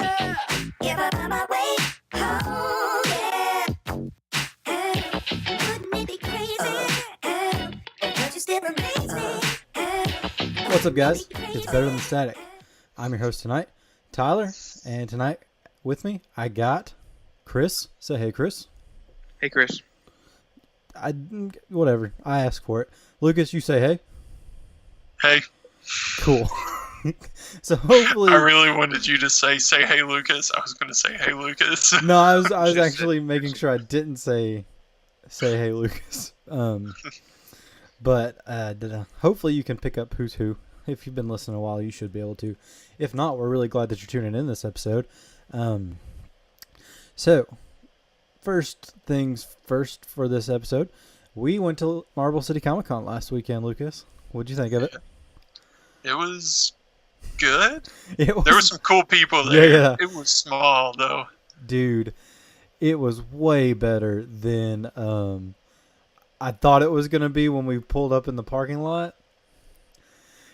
If I find my way home, yeah. Wouldn't it be crazy? But you still amaze me. What's up, guys? It's Better Than Static. I'm your host tonight, Tyler, and tonight with me I got Chris. Say hey, Chris. Hey, Chris. Whatever. I asked for it. Lucas, you say hey. Hey. Cool. So hopefully, I really wanted you to say hey, Lucas. I was going to say hey, Lucas. no, I was actually making sure I didn't say hey, Lucas. But hopefully you can pick up who's who. If you've been listening a while, you should be able to. If not, we're really glad that you're tuning in this episode. So, first things first for this episode, we went to Marble City Comic Con last weekend, Lucas. What'd you think of it? It was good. There were some cool people there. Yeah. It was small, though. Dude, it was way better than I thought it was going to be when we pulled up in the parking lot.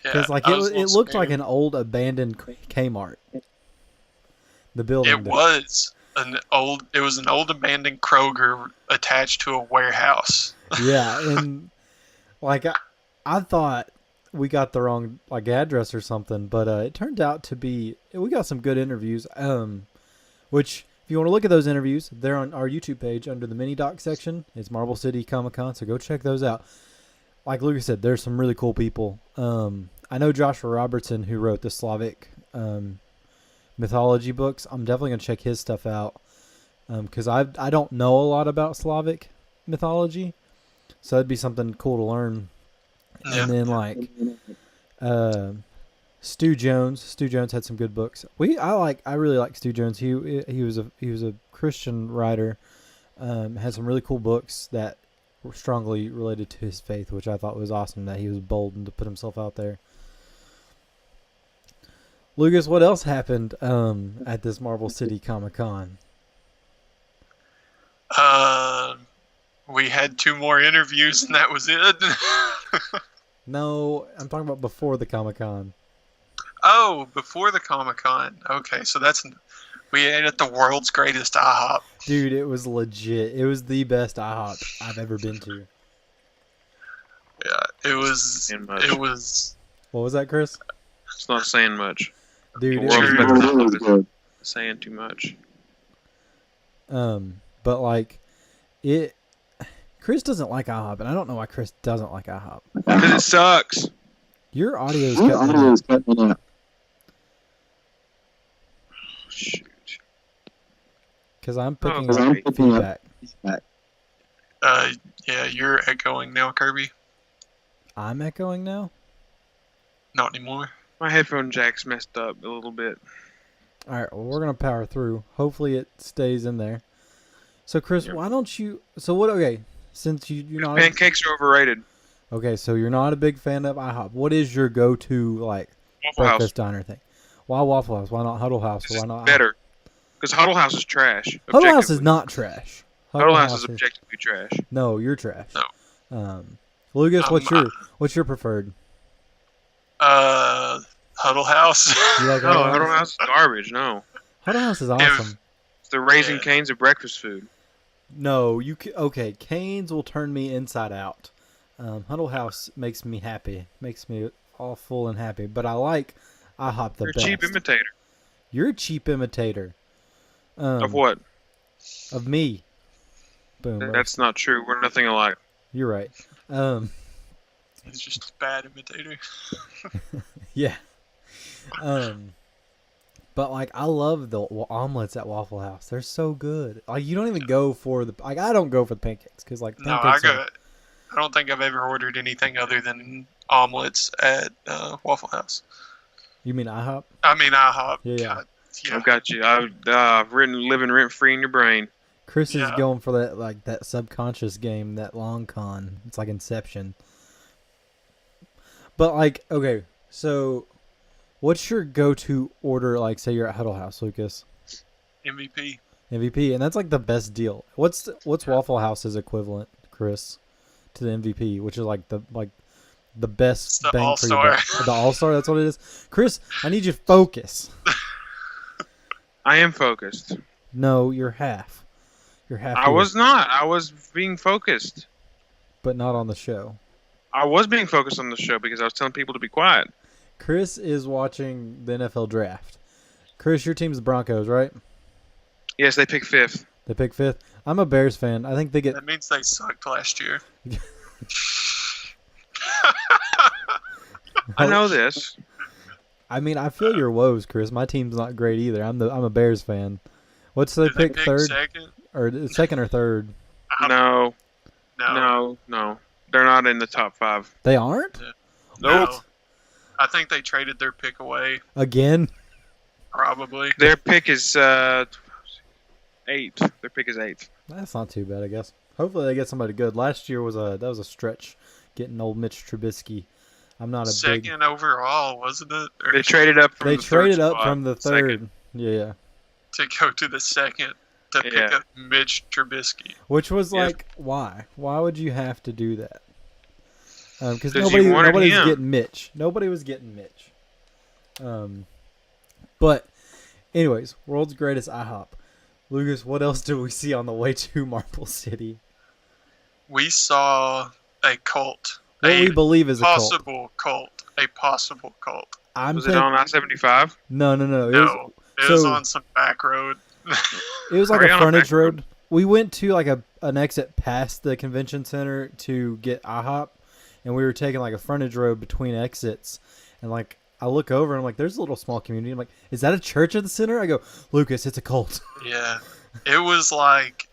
Because it looked like an old abandoned Kmart. The building. It was an old abandoned Kroger attached to a warehouse. Yeah, and I thought we got the wrong address or something, but it turned out to be we got some good interviews. Which if you want to look at those interviews, they're on our YouTube page under the mini doc section. It's Marble City Comic Con, so go check those out. Like Lucas said, there's some really cool people. I know Joshua Robertson, who wrote the Slavic mythology books. I'm definitely gonna check his stuff out because I don't know a lot about Slavic mythology, so that'd be something cool to learn. Yeah. And then Stu Jones. Stu Jones had some good books. I really like Stu Jones. He was a Christian writer. Had some really cool books that were strongly related to his faith, which I thought was awesome that he was bold and to put himself out there. Lucas, what else happened at this Marble City Comic Con? We had 2 more interviews, and that was it. No, I'm talking about before the Comic Con. Oh, before the Comic-Con. Okay, so we ate at the world's greatest IHOP. Dude, it was legit. It was the best IHOP I've ever been to. Yeah, it was. What was that, Chris? It's not saying much. Dude, The world's best saying too much. But it. Chris doesn't like IHOP, and I don't know why Chris doesn't like IHOP. Because it sucks. Your audio is cutting out. Shoot. Because I'm picking up feedback. Yeah, you're echoing now, Kirby. I'm echoing now? Not anymore. My headphone jack's messed up a little bit. Alright, well, we're going to power through. Hopefully it stays in there. So, Chris, why don't you... So, what... Okay, since you're not... Pancakes are overrated. Okay, so you're not a big fan of IHOP. What is your go-to, Waffle breakfast House. diner thing? Why Waffle House? Why not Huddle House? Why not Better. Because Huddle House is trash. Huddle House is not trash. Huddle House is objectively trash. No, you're trash. No. Lucas, what's your preferred? Huddle House. You like No, Huddle Huddle House? House is garbage. No. Huddle House is awesome. It's the Raising Cane's of breakfast food. No, okay. Cane's will turn me inside out. Huddle House makes me happy. Makes me all full and happy. But I like IHOP the You're best. a cheap imitator. You're a cheap imitator. Of what? Of me. Boom. That's not true. We're nothing alike. You're right. He's just a bad imitator. Yeah. But I love the omelets at Waffle House. They're so good. You don't even go for the I don't go for the pancakes because pancakes. No, I don't think I've ever ordered anything other than omelets at Waffle House. You mean IHOP? I mean IHOP. Yeah. God, yeah. I've got you. I've living rent free in your brain. Chris is going for that subconscious game, that long con. It's like Inception. But okay, so what's your go-to order? Say you're at Huddle House, Lucas. MVP. MVP, and that's the best deal. What's Waffle House's equivalent, Chris, to the MVP, which is the best the bang for your All-Star. buck. The All-Star, that's what it is. Chris, I need you to focus. I am focused. No, you're half. You're half. I here, was not. I was being focused. but not on the show. I was being focused on the show because I was telling people to be quiet. Chris is watching the NFL draft. Chris, your team's the Broncos, right? Yes, they picked fifth. They pick fifth. I'm a Bears fan. I think they get. That means they sucked last year. I know this. I mean, I feel your woes, Chris. My team's not great either. I'm a Bears fan. What's the Did they pick? pick Third second? or second or third? No, No. no. They're not in the top 5. They aren't Nope. No. I think they traded their pick away, again. probably. Their pick is 8. Their pick is 8th. That's not too bad, I guess. Hopefully they get somebody good. Last year was a stretch, getting old Mitch Trubisky. I'm not a big. Second overall, wasn't it? Or They traded up from They the third traded up spot. from the third. Second. Yeah. to go to the second to pick Yeah. up Mitch Trubisky. Which was Yeah. like, why? Why would you have to do that? Because 'Cause you nobody wanted was him. getting Mitch. Nobody was getting Mitch. But, anyways, world's greatest IHOP. Lucas, what else did we see on the way to Marble City? We saw a cult. What a we believe is a cult. possible cult. A possible cult. I'm Was it on I-75? No. It No, it was so- on some back road. was like Are we a on a frontage back road? road. We went to like an exit past the convention center to get IHOP, and we were taking like a frontage road between exits, and like I look over and I'm like, there's a little small community. I'm like, is that a church at the center? I go, Lucas, it's a cult. Yeah, it was like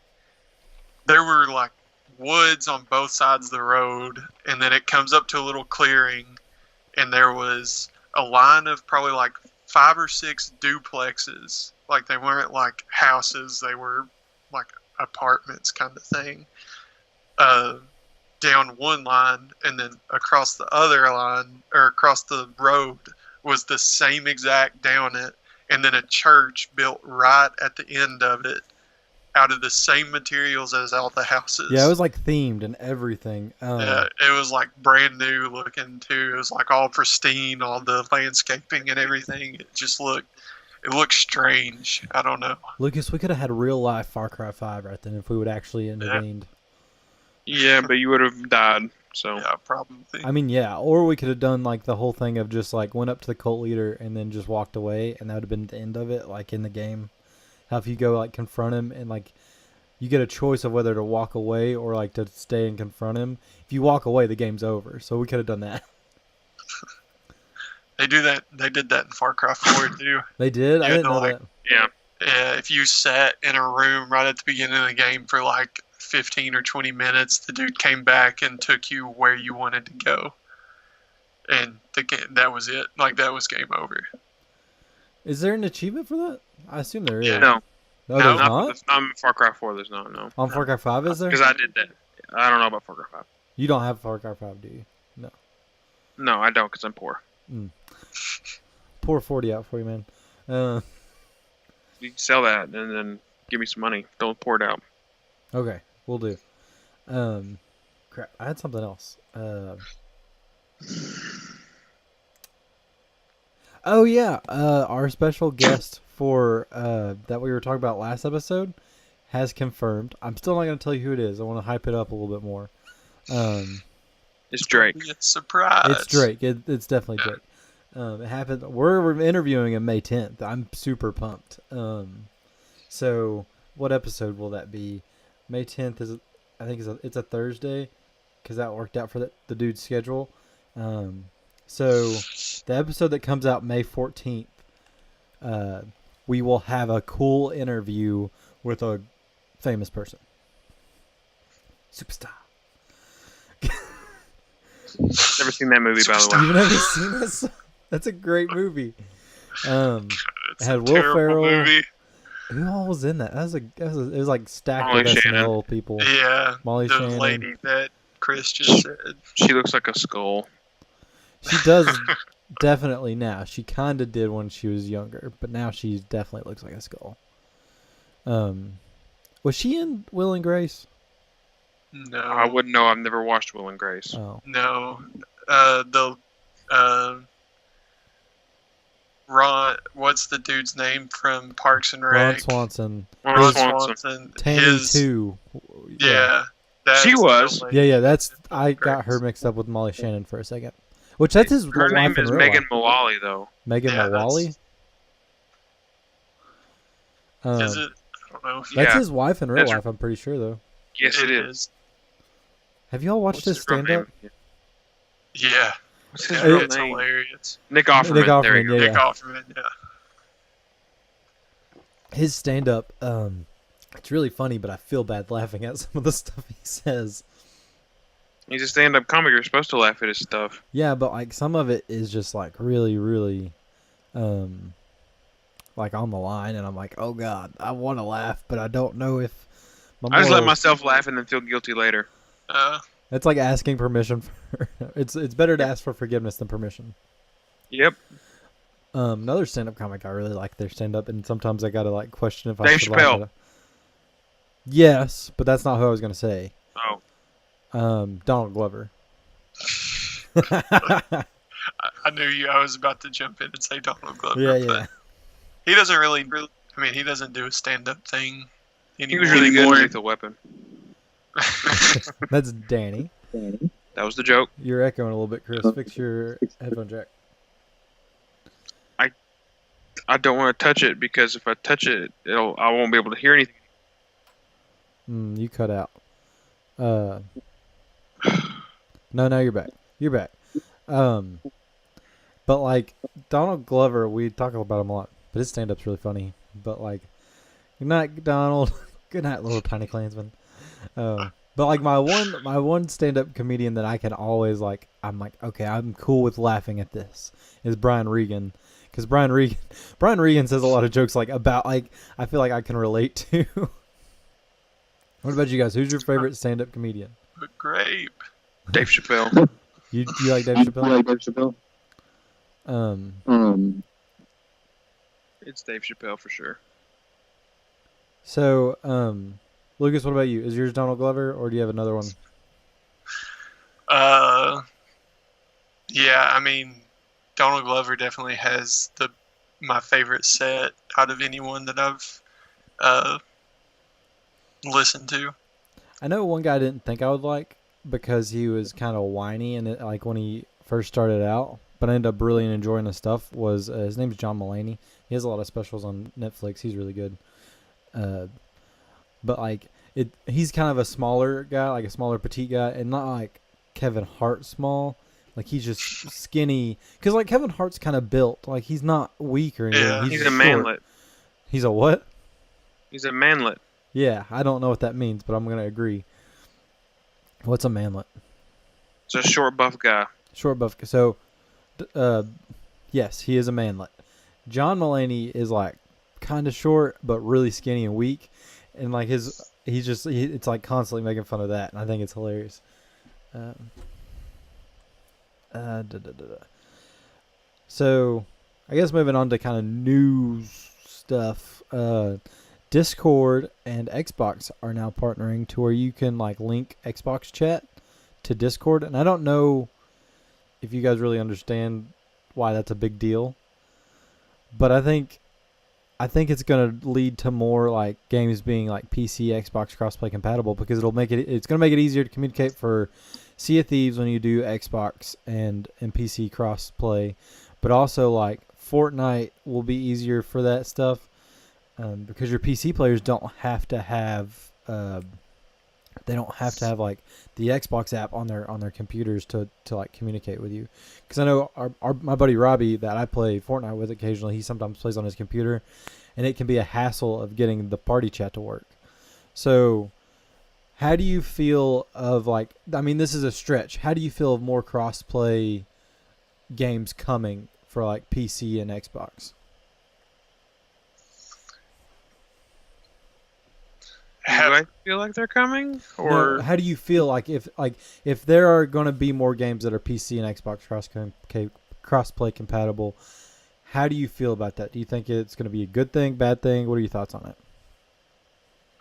there were like woods on both sides of the road, and then it comes up to a little clearing, and there was a line of probably like 5 or 6 duplexes. Like they weren't like houses; they were like apartments kind of thing. Down one line, and then across the other line or across the road was the same exact down it, and then a church built right at the end of it out of the same materials as all the houses. Yeah, it was like themed and everything. Yeah, it was like brand new looking too. It was like all pristine, all the landscaping and everything. It looked strange. I don't know. Lucas, we could have had real life Far Cry 5 right then if we would actually intervened. Yeah, but you would have died. So Yeah, probably. I mean, yeah, or we could have done like the whole thing of just like went up to the cult leader and then just walked away, and that would have been the end of it, like in the game. How if you go like confront him and like you get a choice of whether to walk away or like to stay and confront him. If you walk away, the game's over. So we could have done that. They do that. They did that in Far Cry 4 too. They did. I Yeah, didn't no, know like- that. yeah, If you sat in a room right at the beginning of the game for like 15 or 20 minutes, the dude came back and took you where you wanted to go. And that was it. Like, that was game over. Is there an achievement for that? I assume there is. Yeah. no, No, there's not not. on Far Cry 4. There's not. No, On Far Cry 5, is there? because I did that. I don't know about Far Cry 5. You don't have Far Cry 5, do you? No, I don't, because I'm poor. Pour 40 out for you, man. You can sell that and then give me some money. Don't pour it out. Okay, we'll do. Crap, I had something else. Oh yeah, our special guest for that we were talking about last episode has confirmed. I'm still not going to tell you who it is. I want to hype it up a little bit more. It's Drake. Be a surprise. It's Drake. It's definitely Drake. It happened. We're interviewing him May 10th. I'm super pumped. So what episode will that be? May 10th is, I think it's a Thursday, because that worked out for the dude's schedule. So the episode that comes out May 14th, we will have a cool interview with a famous person, superstar. Never seen that movie, by the way. You've never seen this? That's a great movie. It's had a Will terrible Ferrell. movie. Who all was in that? It was like stacked Molly with Shannon. SNL people. Yeah, Molly the Shannon. lady that Chris just said. She looks like a skull. She does definitely now. She kind of did when she was younger, but now she definitely looks like a skull. Was she in Will and Grace? No, I wouldn't know. I've never watched Will and Grace. Oh, no. Ron, what's the dude's name from Parks and Ron Rec? Swanson. Ron Ron Swanson. Swanson. Tammy His, too. yeah. That's She was. the Yeah, lady. yeah. That's I got her Great. mixed up with Molly Shannon for a second. Which that's his Her wife name in is real Megan life. Mullally, though. Megan Yeah, Mullally. Is it? I don't know. That's Yeah, his wife in real that's her- life. I'm pretty sure though. Yes, it is. Have y'all watched What's his real stand up? name? Yeah. What's his Yeah, real it's name? hilarious. Nick Offerman. Nick There you Offerman, go. yeah. Nick Offerman, yeah. His stand up, it's really funny, but I feel bad laughing at some of the stuff he says. He's a stand-up comic. You're supposed to laugh at his stuff. Yeah, but like some of it is just like really, really, like on the line, and I'm like, oh god, I want to laugh, but I don't know if my I just let morals- myself laugh and then feel guilty later. It's like asking permission for. It's better to ask for forgiveness than permission. Yep. Another stand-up comic I really like their stand-up, and sometimes I gotta like question if I Dave should laugh Chappelle. at it. Yes, but that's not who I was gonna say. Oh. Donald Glover. I knew I was about to jump in and say Donald Glover. Yeah, but yeah. He doesn't really. I mean, he doesn't do a stand-up thing He anymore. was really good in Lethal Weapon. That's Danny. That was the joke. You're echoing a little bit, Chris. Fix your headphone jack. I don't want to touch it because if I touch it, I won't be able to hear anything. You cut out. No, you're back. You're back. But like Donald Glover, we talk about him a lot, but his stand-up's really funny. But like, good night, Donald. Good night, little tiny Klansman. But like my one stand-up comedian that I can always like, I'm like, okay, I'm cool with laughing at this, is Brian Regan. Because Brian Regan says a lot of jokes like about like I feel like I can relate to. What about you guys? Who's your favorite stand-up comedian? Grape. Dave Chappelle. You like Dave Chappelle? It's Dave Chappelle for sure. So, Lucas, what about you? Is yours Donald Glover, or do you have another one? Yeah. I mean, Donald Glover definitely has my favorite set out of anyone that I've listened to. I know one guy I didn't think I would like because he was kind of whiny and like when he first started out, but I ended up really enjoying his stuff. Was his name's John Mulaney. He has a lot of specials on Netflix. He's really good. But like he's kind of a smaller guy, like a smaller petite guy, and not like Kevin Hart small. Like he's just skinny. Because like Kevin Hart's kind of built. Like he's not weak or anything. Yeah. He's just a short. manlet. He's a what? He's a manlet. Yeah, I don't know what that means, but I'm gonna agree. What's a manlet? It's a short, buff guy. Short buff. So, yes, he is a manlet. John Mulaney is like kind of short, but really skinny and weak, and like it's like constantly making fun of that, and I think it's hilarious. So, I guess moving on to kind of news stuff. Discord and Xbox are now partnering to where you can like link Xbox chat to Discord, and I don't know if you guys really understand why that's a big deal, but I think it's going to lead to more like games being like PC, Xbox crossplay compatible because it's going to make it easier to communicate for Sea of Thieves when you do Xbox and PC crossplay, but also like Fortnite will be easier for that stuff. Because your PC players don't have to have like the Xbox app on their computers to like communicate with you. Because I know my buddy Robbie that I play Fortnite with occasionally, he sometimes plays on his computer, and it can be a hassle of getting the party chat to work. So, how do you feel of like? I mean, this is a stretch. How do you feel of more cross-play games coming for like PC and Xbox? Do I feel like they're coming? Or No, how do you feel like if there are going to be more games that are PC and Xbox cross-play compatible? How do you feel about that? Do you think it's going to be a good thing, bad thing? What are your thoughts on it?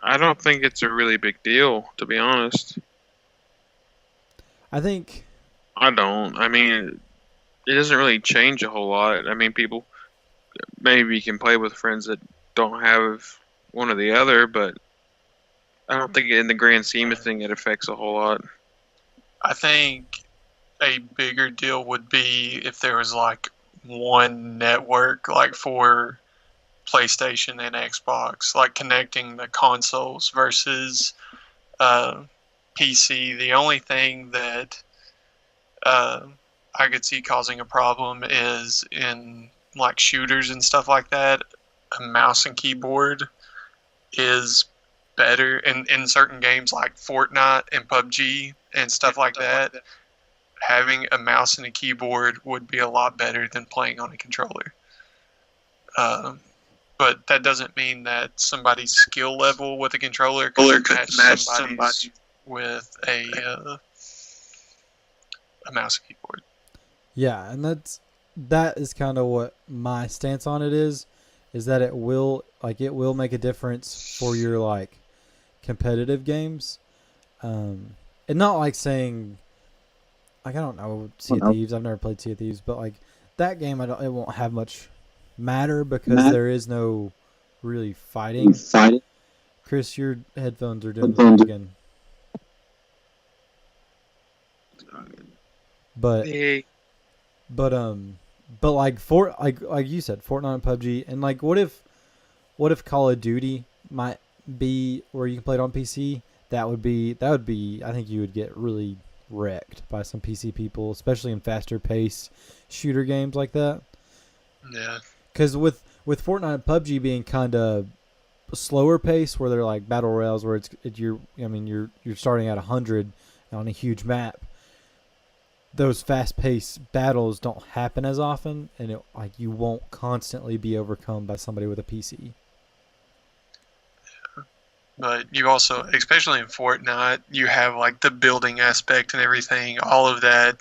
I don't think it's a really big deal, to be honest. I think I don't. I mean, it doesn't really change a whole lot. I mean, people maybe you can play with friends that don't have one or the other, but I don't think in the grand scheme of thing it affects a whole lot. I think a bigger deal would be if there was like one network, like for PlayStation and Xbox, like connecting the consoles versus PC. The only thing that I could see causing a problem is in like shooters and stuff like that. A mouse and keyboard is better in certain games like Fortnite and PUBG and stuff like that. Having a mouse and a keyboard would be a lot better than playing on a controller. But that doesn't mean that somebody's skill level with a controller could match somebody's with a mouse and keyboard. Yeah, and that is kind of what my stance on it is that it will make a difference for your like competitive games. And not like saying like I don't know Sea of Thieves. I've never played Sea of Thieves, but like that game, it won't have much matter because there is no really fighting. Chris, your headphones are doing the thing again. But like you said, Fortnite and PUBG, and like what if Call of Duty might be where you can play it on PC? That would be I think you would get really wrecked by some PC people, especially in faster pace shooter games like that. Yeah. Because with Fortnite and PUBG being kind of slower pace, where they're like battle royales, where you're starting at 100 on a huge map. Those fast paced battles don't happen as often, and you won't constantly be overcome by somebody with a PC. But you also, especially in Fortnite, you have like the building aspect and everything, all of that.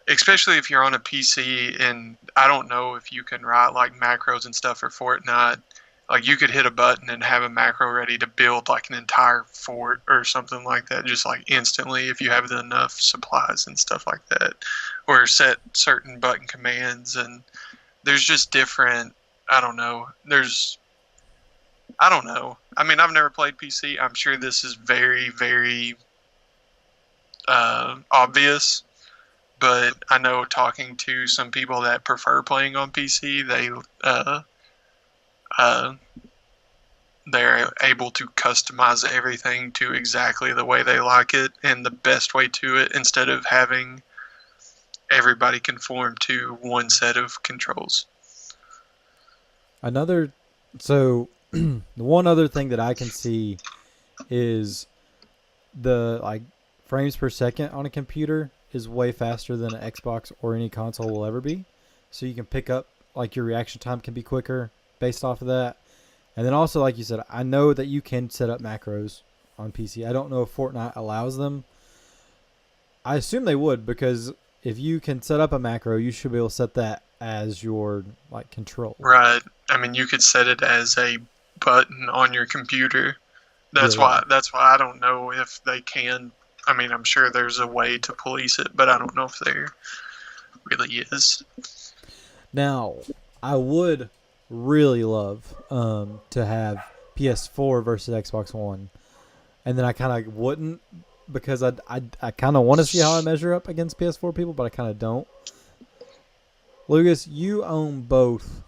Especially if you're on a PC, and I don't know if you can write like macros and stuff for Fortnite. Like you could hit a button and have a macro ready to build like an entire fort or something like that, just like instantly if you have enough supplies and stuff like that, or set certain button commands. And there's just different. I don't know. I mean, I've never played PC. I'm sure this is very, very obvious. But I know talking to some people that prefer playing on PC, they're able to customize everything to exactly the way they like it and the best way to it, instead of having everybody conform to one set of controls. So the one other thing that I can see is the like frames per second on a computer is way faster than an Xbox or any console will ever be. So you can pick up, like, your reaction time can be quicker based off of that. And then also, like you said, I know that you can set up macros on PC. I don't know if Fortnite allows them. I assume they would, because if you can set up a macro, you should be able to set that as your like control. Right. I mean, you could set it as a button on your computer. That's why I don't know if they can. I mean, I'm sure there's a way to police it, but I don't know if there really is. Now, I would really love to have PS4 versus Xbox One, and then I kind of wouldn't, because I kind of want to see how I measure up against PS4 people, but I kind of don't. Lucas, you own both,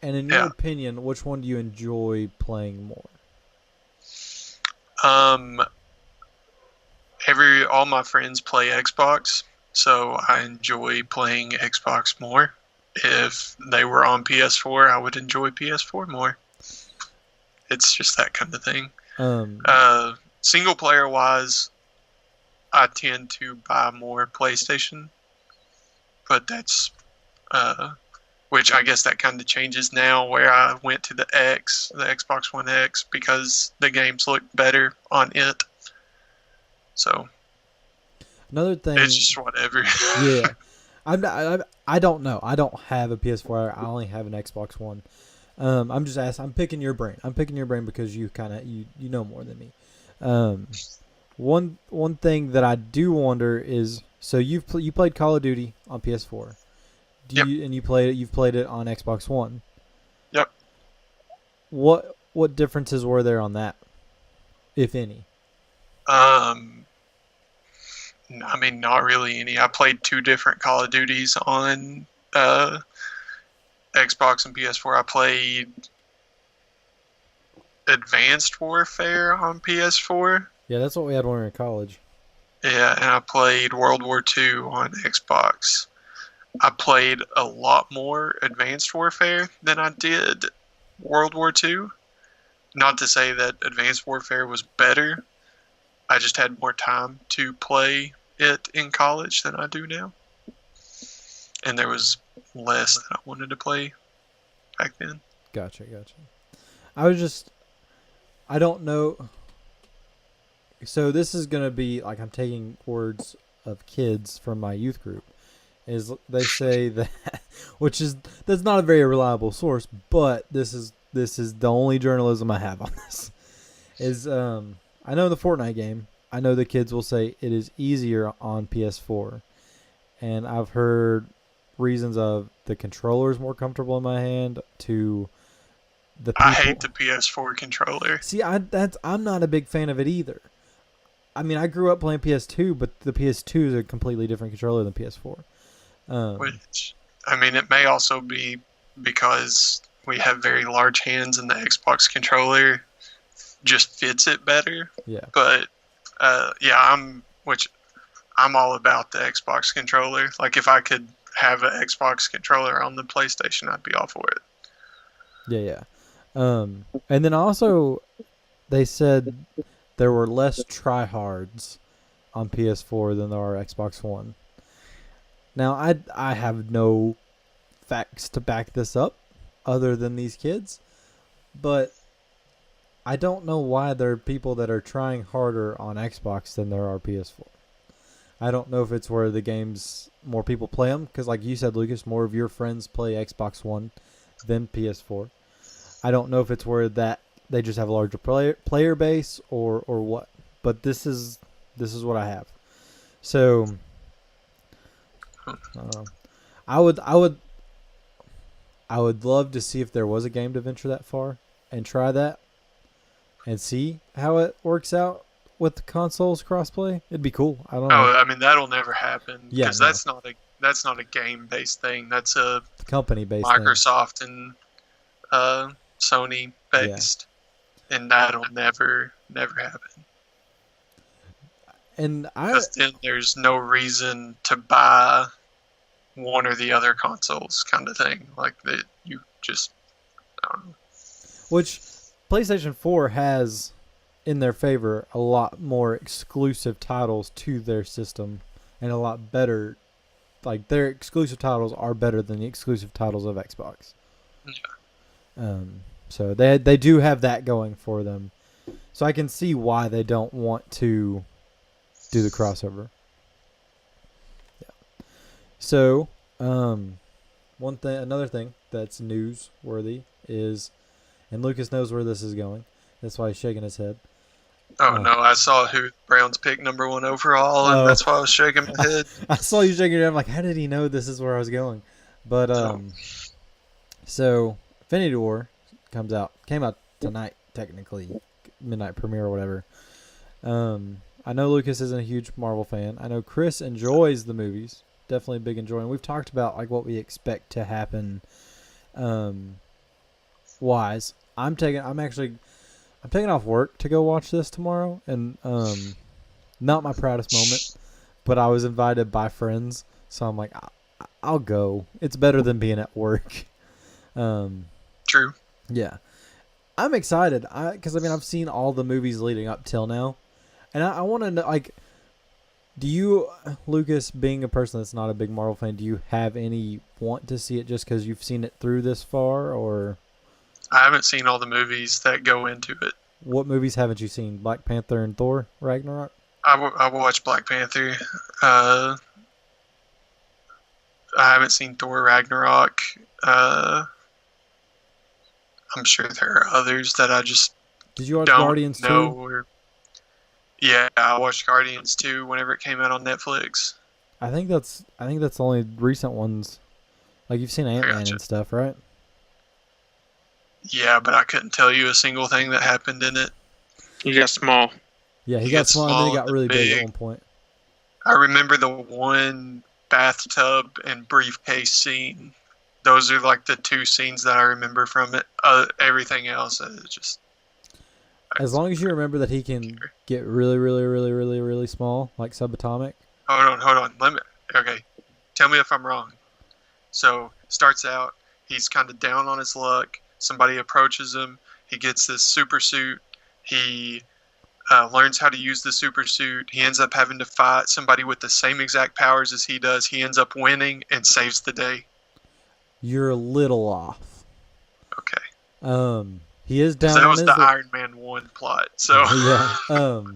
and in your opinion, which one do you enjoy playing more? All my friends play Xbox, so I enjoy playing Xbox more. If they were on PS4, I would enjoy PS4 more. It's just that kind of thing. Single player wise, I tend to buy more PlayStation, but that's which I guess that kind of changes now, where I went to the Xbox One X, because the games look better on it. So another thing, it's just whatever. Yeah, I don't know. I don't have a PS4. I only have an Xbox One. I'm just asking. I'm picking your brain. Because you you know more than me. One thing that I do wonder is, so you played Call of Duty on PS4. Do you and you played it? You've played it on Xbox One. Yep. What differences were there on that, if any? I mean, not really any. I played 2 different Call of Duties on Xbox and PS4. I played Advanced Warfare on PS4. Yeah, that's what we had when we were in college. Yeah, and I played World War II on Xbox. I played a lot more Advanced Warfare than I did World War II. Not to say that Advanced Warfare was better. I just had more time to play it in college than I do now. And there was less that I wanted to play back then. Gotcha. I don't know. So this is going to be like I'm taking words of kids from my youth group. Is they say that, that's not a very reliable source, but this is the only journalism I have on this. Is I know the Fortnite game. I know the kids will say it is easier on PS4, and I've heard reasons of the controller is more comfortable in my hand. To the people. I hate the PS4 controller. See, I'm not a big fan of it either. I mean, I grew up playing PS2, but the PS2 is a completely different controller than PS4. Which, I mean, it may also be because we have very large hands and the Xbox controller just fits it better. Yeah. But, yeah, I'm all about the Xbox controller. Like, if I could have an Xbox controller on the PlayStation, I'd be all for it. Yeah. And then also, they said there were less tryhards on PS4 than there are Xbox One. Now, I have no facts to back this up other than these kids, but I don't know why there are people that are trying harder on Xbox than there are PS4. I don't know if it's where the games, more people play them, because like you said, Lucas, more of your friends play Xbox One than PS4. I don't know if it's where that they just have a larger player base or what, but this is what I have. So I would love to see if there was a game to venture that far and try that and see how it works out with the consoles crossplay. It'd be cool. I don't know. Oh, I mean, that'll never happen. Yeah, because no. that's not a game-based thing. That's a Company based thing. Microsoft and Sony based. And that'll never happen. And Because then there's no reason to buy one or the other consoles, kind of thing. Like that, you just, I don't know. which PlayStation 4 has in their favor a lot more exclusive titles to their system and a lot better. Like their exclusive titles are better than the exclusive titles of Xbox. Yeah. So they do have that going for them. So I can see why they don't want to do the crossover. Yeah. So, another thing that's newsworthy is, and Lucas knows where this is going. That's why he's shaking his head. Oh no, I saw who Browns picked number 1 overall, and that's why I was shaking my head. I saw you shaking your head. I'm like, how did he know this is where I was going? But so Infinity War came out tonight, technically, midnight premiere or whatever. I know Lucas isn't a huge Marvel fan. I know Chris enjoys the movies, definitely a big enjoyer. And we've talked about like what we expect to happen, wise. I'm taking off work to go watch this tomorrow, and not my proudest moment, but I was invited by friends, so I'm like, I'll go. It's better than being at work. True. Yeah, I'm excited. Because I've seen all the movies leading up till now, and I want to know, like, do you, Lucas, being a person that's not a big Marvel fan, do you have any want to see it just because you've seen it through this far, or? I haven't seen all the movies that go into it. What movies haven't you seen? Black Panther and Thor Ragnarok? I watched Black Panther. I haven't seen Thor Ragnarok. I'm sure there are others that I just Did you watch don't Guardians know. 2? Yeah, I watched Guardians 2 whenever it came out on Netflix. I think that's the only recent ones. Like you've seen Ant-Man Gotcha. and stuff, right? Yeah, but I couldn't tell you a single thing that happened in it. He got small. Yeah, he He got gets small and then he small got and really big at big. one point. I remember the one bathtub and briefcase scene. Those are like the two scenes that I remember from it. Everything else is just. As long as you remember that he can get really, really, really, really, really small, like subatomic. Hold on. Okay, tell me if I'm wrong. So starts out, he's kind of down on his luck. Somebody approaches him. He gets this super suit. He learns how to use the super suit. He ends up having to fight somebody with the same exact powers as he does. He ends up winning and saves the day. You're a little off. Okay, He is down so that on was his the luck. Iron Man 1 plot. So Yeah.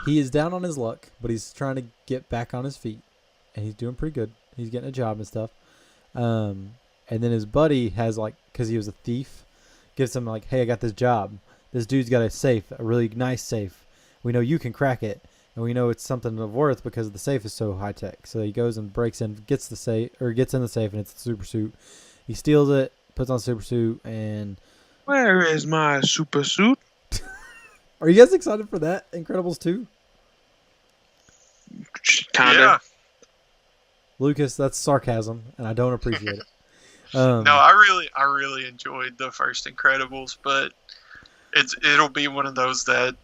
He is down on his luck, but he's trying to get back on his feet, and he's doing pretty good. He's getting a job and stuff. And then his buddy has like, because he was a thief, gives him like, hey, I got this job. This dude's got a safe, a really nice safe. We know you can crack it, and we know it's something of worth because the safe is so high tech. So he goes and breaks in, gets in the safe, and it's the super suit. He steals it, puts on the super suit, and Where is my super suit? are you guys excited for that? Incredibles 2? Kinda. yeah. Lucas, that's sarcasm, and I don't appreciate it. No, I really enjoyed the first Incredibles, but it'll be one of those that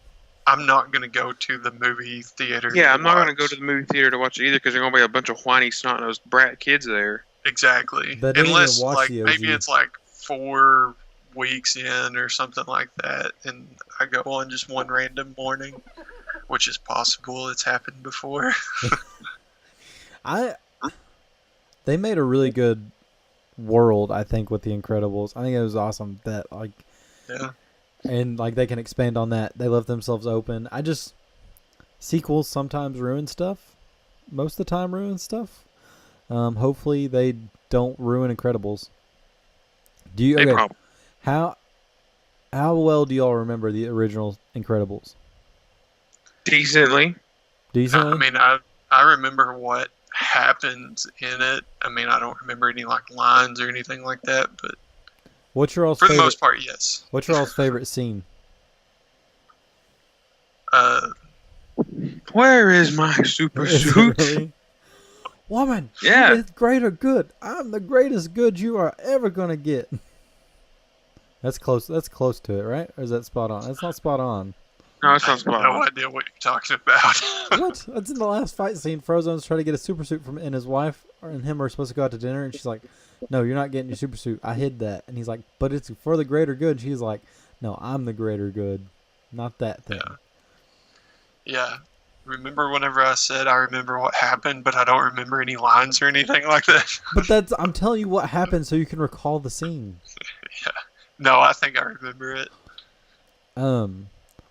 I'm not gonna go to the movie theater. Yeah, to I'm not gonna watch. go to the movie theater to watch it either because there's gonna be a bunch of whiny, snot-nosed brat kids there. Exactly. That didn't even Unless watch like the OG. maybe it's like 4 weeks in or something like that, and I go on just one random morning, which is possible. It's happened before. They made a really good world, I think, with the Incredibles. I think it was awesome that like, Yeah. and like they can expand on that. They left themselves open. Sequels sometimes ruin stuff. Most of the time ruin stuff. Hopefully they don't ruin Incredibles. Do you? They Okay. probably. How well do y'all remember the original Incredibles? Decently. Decently. I mean, I remember what happened in it. I mean, I don't remember any like lines or anything like that, but What's your all's for the favorite? most part, yes. What's your all's favorite scene? Where is my super Is it suit? really? Woman, Yeah. it's greater good. I'm the greatest good you are ever gonna get. That's close. That's close to it, right? Or is that spot on? That's not spot on. No, it's I not have spot no on. idea what you're talking about. What? That's in the last fight scene. Frozone's trying to get a super suit from, and his wife and him are supposed to go out to dinner, and she's like, "No, you're not getting your super suit. I hid that." And he's like, "But it's for the greater good." She's like, "No, I'm the greater good, not that thing." Yeah. Remember whenever I said I remember what happened, but I don't remember any lines or anything like that? But I'm telling you what happened so you can recall the scene. Yeah. No, I think I remember it.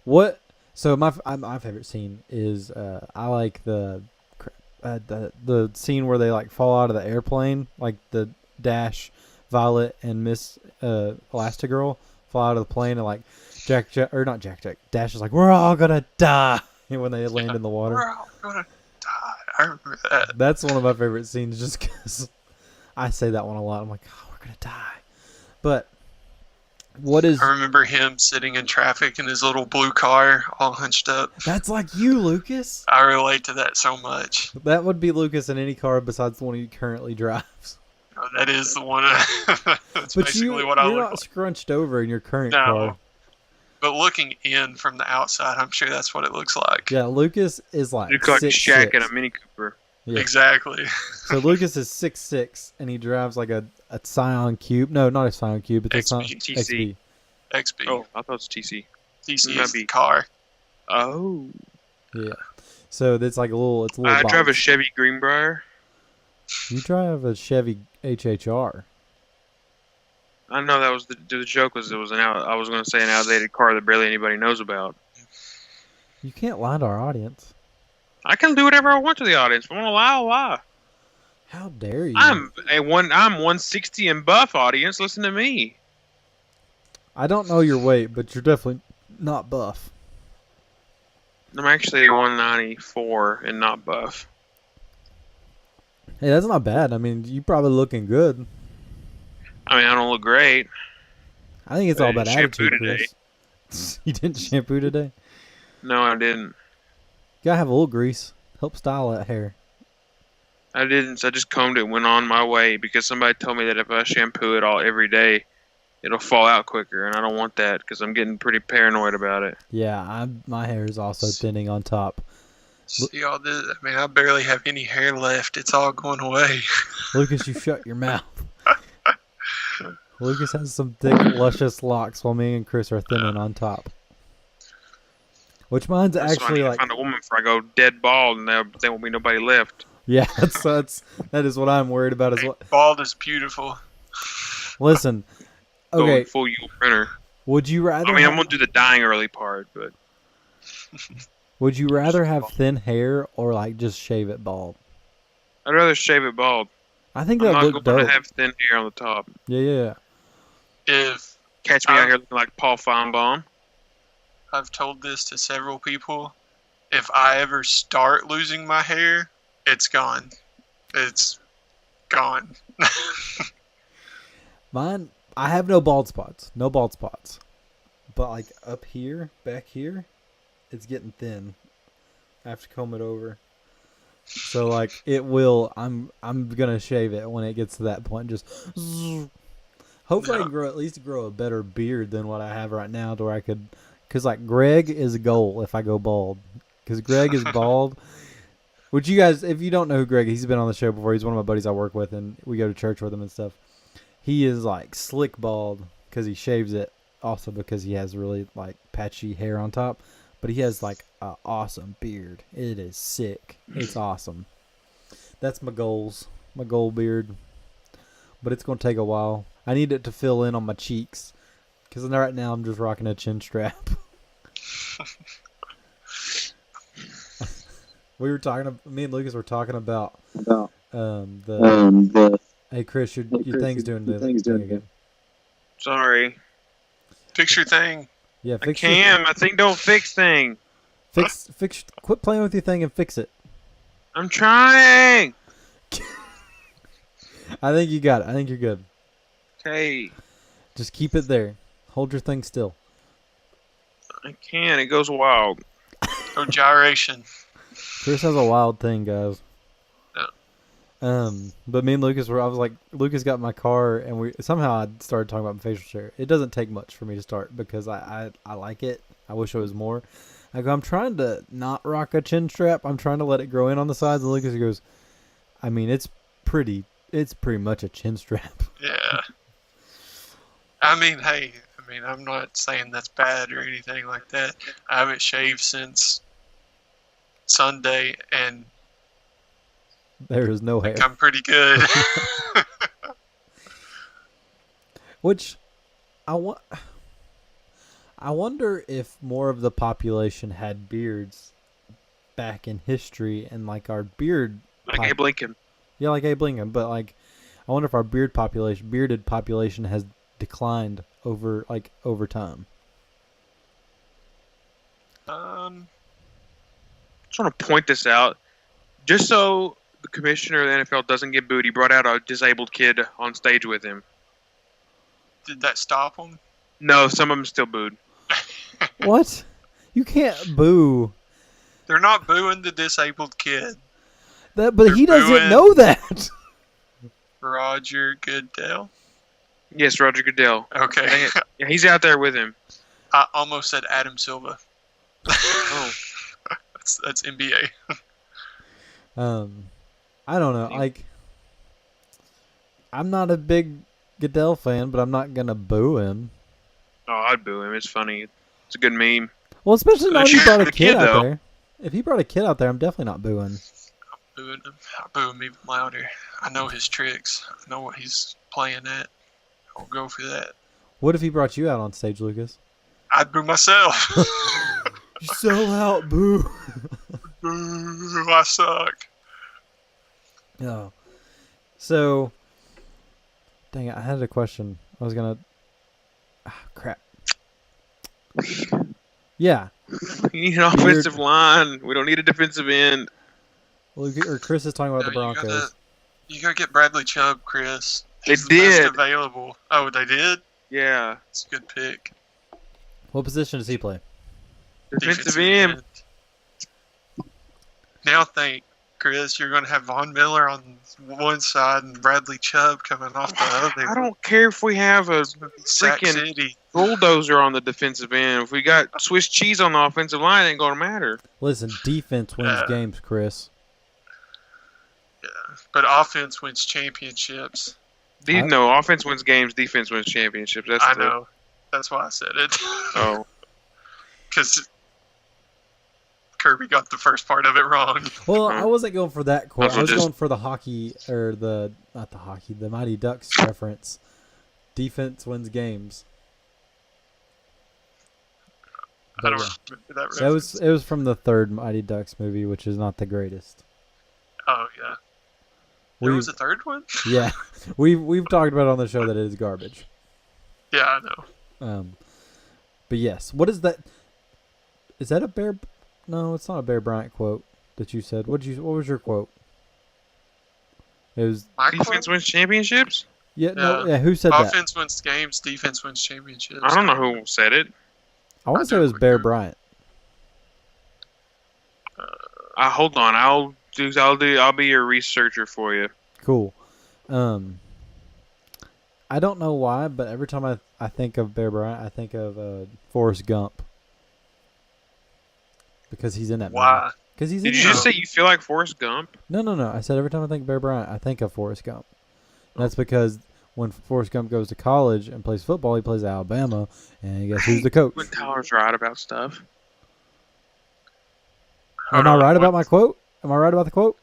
What? So my favorite scene is I like the scene where they like fall out of the airplane, like the Dash, Violet, and Miss Elastigirl fall out of the plane, and like Dash is like, "We're all gonna die," when they land in the water. We're all gonna die. I remember that. That's one of my favorite scenes, just because I say that one a lot. I'm like, "Oh, we're gonna die," but what is? I remember him sitting in traffic in his little blue car, all hunched up. That's like you, Lucas. I relate to that so much. That would be Lucas in any car besides the one he currently drives. That is the one. That's But basically what I you're look not like. scrunched over in your current No. car. But looking in from the outside, I'm sure that's what it looks like. Yeah, Lucas is like You look like 6'6". Shaq in a Mini Cooper. Yeah. Exactly. So Lucas is 6'6", and he drives like a Scion Cube. No, not a Scion Cube. It's a Scion XB. XB. XB. Oh, I thought it was TC. TC might is the be. car. Oh. Yeah. So it's like a little. It's a little. I drive a box. Chevy Greenbrier. You drive a Chevy HHR. I know that was the joke was it was I was going to say an outdated car that barely anybody knows about. You can't lie to our audience. I can do whatever I want to the audience. If I want to lie, I'll lie. How dare you? I'm 160 and buff audience. Listen to me. I don't know your weight, but you're definitely not buff. I'm actually 194 and not buff. Hey, that's not bad. I mean, you probably looking good. I mean, I don't look great. I think it's I all didn't about shampoo attitude, today. Chris. You didn't shampoo today? No, I didn't. You gotta have a little grease. Help style that hair. I didn't. I just combed it and went on my way because somebody told me that if I shampoo it all every day, it'll fall out quicker, and I don't want that because I'm getting pretty paranoid about it. Yeah, my hair is also thinning on top. See all this? I mean, I barely have any hair left. It's all going away. Lucas, you shut your mouth. Lucas has some thick, luscious locks while me and Chris are thinning on top. Which mine's That's why I actually need to like, find a woman before I go dead bald, and there won't be nobody left. yeah, that is what I'm worried about as well. Bald is beautiful. Listen, Going okay, full U printer. would you rather? I mean, I'm have, gonna do the dyeing early part, but would you rather have thin hair or like just shave it bald? I'd rather shave it bald. I think I'm that not look going dope. to have thin hair on the top. Yeah. If Catch me out here looking like Paul Feinbaum. I've told this to several people, if I ever start losing my hair, it's gone. It's gone. Mine, I have no bald spots. No bald spots. But like up here, back here, it's getting thin. I have to comb it over. So like it will. I'm gonna shave it when it gets to that point. Just hopefully I can at least grow a better beard than what I have right now, to where I could. Cause like Greg is a goal if I go bald. Cause Greg is bald. Which you guys, if you don't know who Greg is, he's been on the show before. He's one of my buddies I work with, and we go to church with him and stuff. He is like slick bald because he shaves it. Also because he has really like patchy hair on top. But he has like an awesome beard. It is sick. It's awesome. That's my goals. My goal beard. But it's going to take a while. I need it to fill in on my cheeks. Because right now I'm just rocking a chin strap. Me and Lucas were talking about Hey Chris, your thing's doing the thing again. Sorry. Fix your thing. Yeah, I can't. My thing don't fix thing. Fix. Quit playing with your thing and fix it. I'm trying. I think you got it. I think you're good. Okay. Just keep it there. Hold your thing still. I can't. It goes wild. No gyration. Chris has a wild thing, guys. Yeah. But me and Lucas I was like, Lucas got in my car, and I started talking about my facial hair. It doesn't take much for me to start because I like it. I wish it was more. I go, I'm trying to not rock a chin strap. I'm trying to let it grow in on the sides. And Lucas goes, I mean, it's pretty much a chin strap. Yeah. I mean, hey, I'm not saying that's bad or anything like that. I haven't shaved since Sunday, and There is no hair. I'm pretty good. Which I wonder if more of the population had beards back in history, and like our beard, Like Abe Lincoln. yeah, like Abe Lincoln. But like, I wonder if our bearded population has declined over time. Just want to point this out. Just so the commissioner of the NFL doesn't get booed, he brought out a disabled kid on stage with him. Did that stop them? No, some of them still booed. What? You can't boo They're not booing the disabled kid. that, but They're he doesn't booing- know that. Roger Goodell. Yes, Roger Goodell. Okay. Yeah, he's out there with him. I almost said Adam Silva. Oh. That's NBA. I don't know. Like, I'm not a big Goodell fan, but I'm not gonna boo him. Oh, I'd boo him. It's funny. It's a good meme. Well, especially not if he Sure, brought a the kid kid, out though. there. If he brought a kid out there, I'm definitely not booing. Booing him. I boo him even louder. I know his tricks. I know what he's playing at. I'll go for that. What if he brought you out on stage, Lucas? I'd boo myself. Sell out, boo. Boo, I suck. Oh. So, dang it, I had a question. I was gonna. Crap. Yeah. We need an offensive line. We don't need a defensive end. Well, or Chris is talking about the No, you Broncos. You gotta get Bradley Chubb, Chris. They He's the best did. available. Oh, they did? Yeah. It's a good pick. What position does he play? Defensive end. Now think, Chris, you're going to have Von Miller on one side and Bradley Chubb coming off the other. I don't care if we have a Sack freaking City. bulldozer on the defensive end. If we got Swiss cheese on the offensive line, it ain't gonna matter. Listen, defense wins Yeah. games, Chris. Yeah, but offense wins championships. No, offense wins games, defense wins championships. That's I the, know. That's why I said it. Oh, Because Kirby got the first part of it wrong. Well, I wasn't going for that quote. Also I was just- going for the hockey, or the Mighty Ducks reference. Defense wins games. I But don't yeah. remember that It reference. was from the third Mighty Ducks movie, which is not the greatest. Oh, yeah. There We- was a third one? Yeah, we've talked about it on the show that it is garbage. Yeah, I know. But yes, what is that? Is that a Bear? No, it's not a Bear Bryant quote that you said. What was your quote? It was My defense quote? wins championships. yeah. Who said that? Offense wins games, defense wins championships. I don't know who said it. I want to say it was Bear Bryant. Hold on, I'll be your researcher for you. Cool. I don't know why, but every time I think of Bear Bryant, I think of Forrest Gump. Because he's in that movie. Why? Because he's Did in you that just say you feel like Forrest Gump? No. I said every time I think of Bear Bryant, I think of Forrest Gump. And that's because when Forrest Gump goes to college and plays football, he plays at Alabama, and guess who's the coach? When Tyler's right about stuff. Am I right about my quote? Am I right about the quote?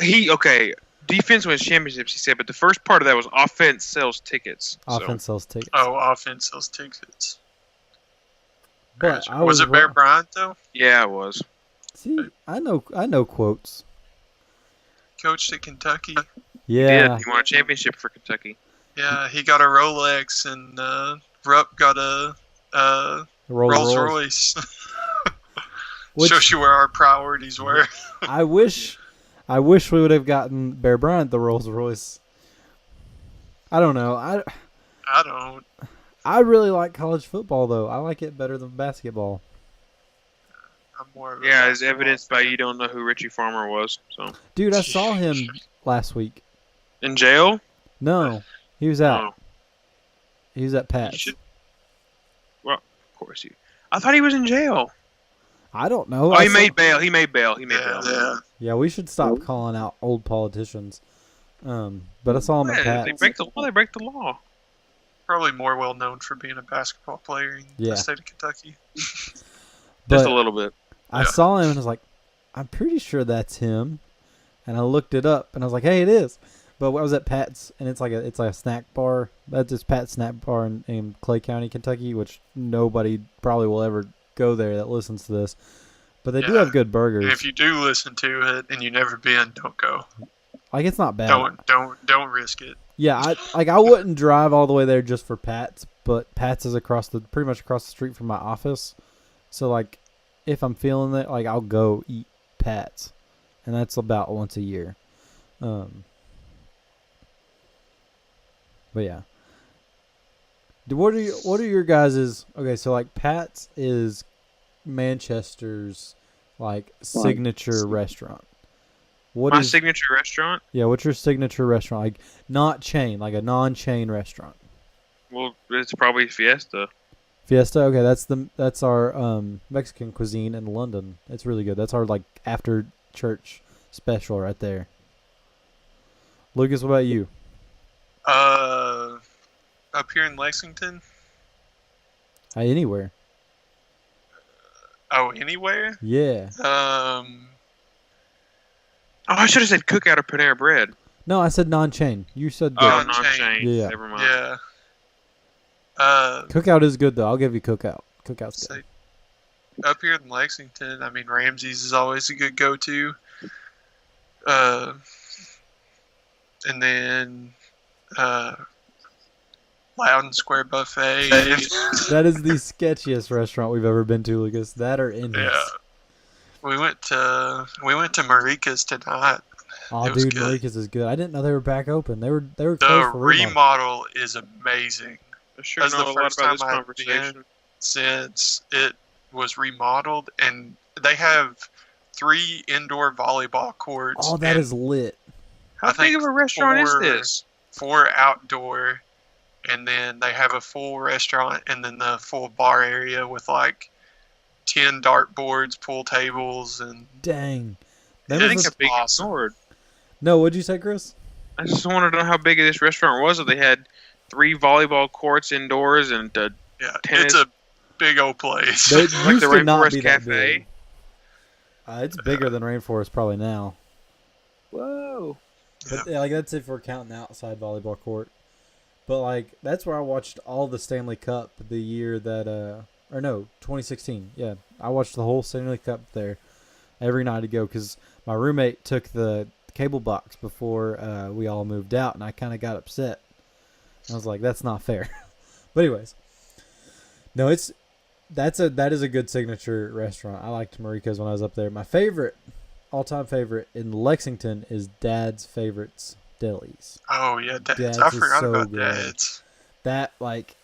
Okay. Defense wins championships, he said, but the first part of that was offense sells tickets. So, Offense sells tickets. Oh, offense sells tickets. But I was it Bear wrong. Bryant, though? yeah, it was. See, I know quotes. Coached at Kentucky. Yeah. He won a championship for Kentucky. Yeah, he got a Rolex, and Rupp got a Rolls Royce. Which Shows you where our priorities were. I wish we would have gotten Bear Bryant the Rolls Royce. I don't know. I don't. I really like college football though. I like it better than basketball. I'm more of a Yeah, as basketball evidenced by fan. you don't know who Richie Farmer was. So Dude, I saw him last week. in jail? No, he was out. Oh, He was at you Pat's. should. Well, of course you. I thought he was in jail. I don't know. Oh, I he saw- made bail. He made bail. Yeah. Yeah, we should stop calling out old politicians. But I saw him at Yeah, they Pat's. break the law. They break the law. Probably more well known for being a basketball player in Yeah. the state of Kentucky. Just But a little bit. I Yeah. saw him and I was like, I'm pretty sure that's him. And I looked it up and I was like, hey, it is. But I was at Pat's and it's like a snack bar. That's just Pat's snack bar in Clay County, Kentucky, which nobody probably will ever go there that listens to this. But they do Yeah. have good burgers. And if you do listen to it and you never been, don't go. Like it's not bad. Don't risk it. Yeah, I wouldn't drive all the way there just for Pat's, but Pat's is pretty much across the street from my office. So like if I'm feeling it, like I'll go eat Pat's. And that's about once a year. But yeah. What are your guys's okay, so like Pat's is Manchester's like signature restaurant. What My is signature restaurant? what's your signature restaurant? Like not chain, like a non-chain restaurant. Well, it's probably Fiesta. Fiesta, okay, that's our Mexican cuisine in London. It's really good. That's our like after church special right there. Lucas, what about you? Up here in Lexington. Anywhere. Oh, anywhere. Yeah. Oh, I should have said Cookout or Panera Bread. No, I said non-chain. You said Oh, good. Non-chain. non-chain. Yeah. Never mind. Yeah. Cookout is good though. I'll give you Cookout. Cookout's good. Up here in Lexington, I mean, Ramsey's is always a good go-to. And then Loudon Square Buffet. That is the sketchiest restaurant we've ever been to, Lucas. That or Indies. Yeah. We went to Marika's tonight. Oh, It was dude, good. Marika's is good. I didn't know they were back open. They were closed The for remodel. remodel is amazing. I sure That's know the a lot first about this time I've conversation. Since it was remodeled, and they have 3 indoor volleyball courts. Oh, that and is lit. How I big think of a restaurant is 4 this? 4 outdoor, and then they have a full restaurant, and then the full bar area with like 10 dartboards, pool tables, and Dang. Yeah, That I was think a- a big awesome. ignored. No, what'd you say, Chris? I just wanted to know how big this restaurant was. That they had 3 volleyball courts indoors and yeah, Tennis. it's a big old place. They like used the to not Rainforest be that Cafe. big. It's bigger than Rainforest probably now. Whoa. But like that's if we're counting the outside volleyball court. But like that's where I watched all the Stanley Cup the year that or no, 2016. Yeah, I watched the whole Stanley Cup there every night to go because my roommate took the cable box before we all moved out, and I kind of got upset. I was like, that's not fair. But anyways, no, that is a good signature restaurant. I liked Marika's when I was up there. My favorite, all-time favorite in Lexington is Dad's Favorites Delis. Oh yeah, Dad's. Dad's I is forgot so about good. Dad's. That like,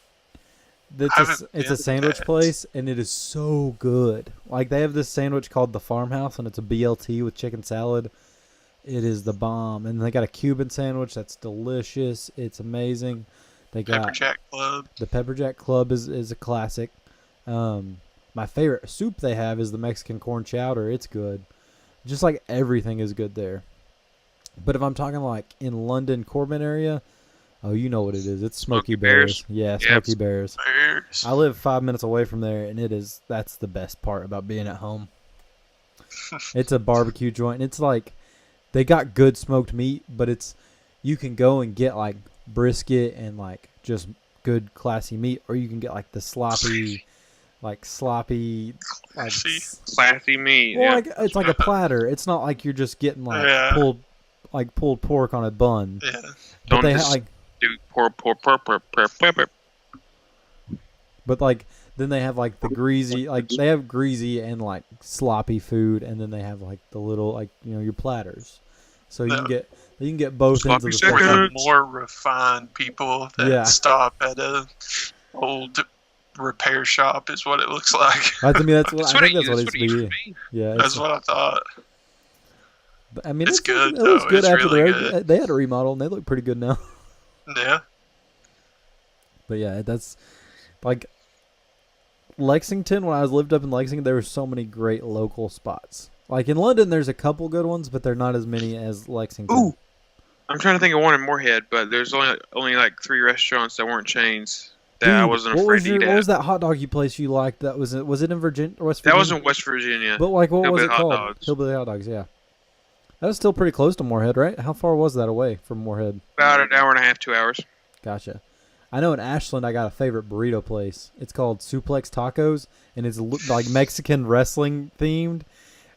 I haven't it's been a to sandwich Dad's. place, and it is so good. Like they have this sandwich called the Farmhouse, and it's a BLT with chicken salad. It is the bomb, and they got a Cuban sandwich that's delicious. It's amazing. They got Pepper Jack Club. the Pepper Jack Club is a classic. My favorite soup they have is the Mexican corn chowder. It's good. Just like everything is good there. But if I'm talking like in London, Corbin area, oh, you know what it is. It's Smoky Smoky Bears? Bears. Yeah, Yep. Smoky Bears. Bears. I live 5 minutes away from there, and that's the best part about being at home. It's a barbecue joint. It's like they got good smoked meat, but you can go and get like brisket and like just good classy meat, or you can get like the sloppy like Classy. Classy meat. well, Yeah. like it's like a platter. It's not like you're just getting like Yeah. pulled pork on a bun. Yeah. But Don't they just like do pour. but like then they have like the greasy like they have greasy and like sloppy food, and then they have like the little like your platters. So you can get both ends of Sloppy the For spectrum. the seconds. more refined people that Yeah. stop at a old repair shop is what it looks like. I mean that's what That's I what think it that's what it's used to to be. be. Yeah, That's what I thought. but, I mean it's good, It was though. good It's after really they had a remodel, and they look pretty good now. Yeah. But yeah, that's like Lexington. When I lived up in Lexington, there were so many great local spots. Like in London, there's a couple good ones, but they're not as many as Lexington. Ooh. I'm trying to think of one in Moorhead, but there's only like 3 restaurants that weren't chains that I Dude, wasn't what afraid was to eat what at. was that hot doggy place you liked? That was it in Virginia, West That Virginia? was in West Virginia. But like, what was Hillbilly it Hot called? Dogs. Hillbilly Hot Dogs. Yeah, that was still pretty close to Moorhead, right? How far was that away from Moorhead? About an hour and a half, 2 hours. Gotcha. I know in Ashland I got a favorite burrito place. It's called Suplex Tacos, and it's like Mexican wrestling themed.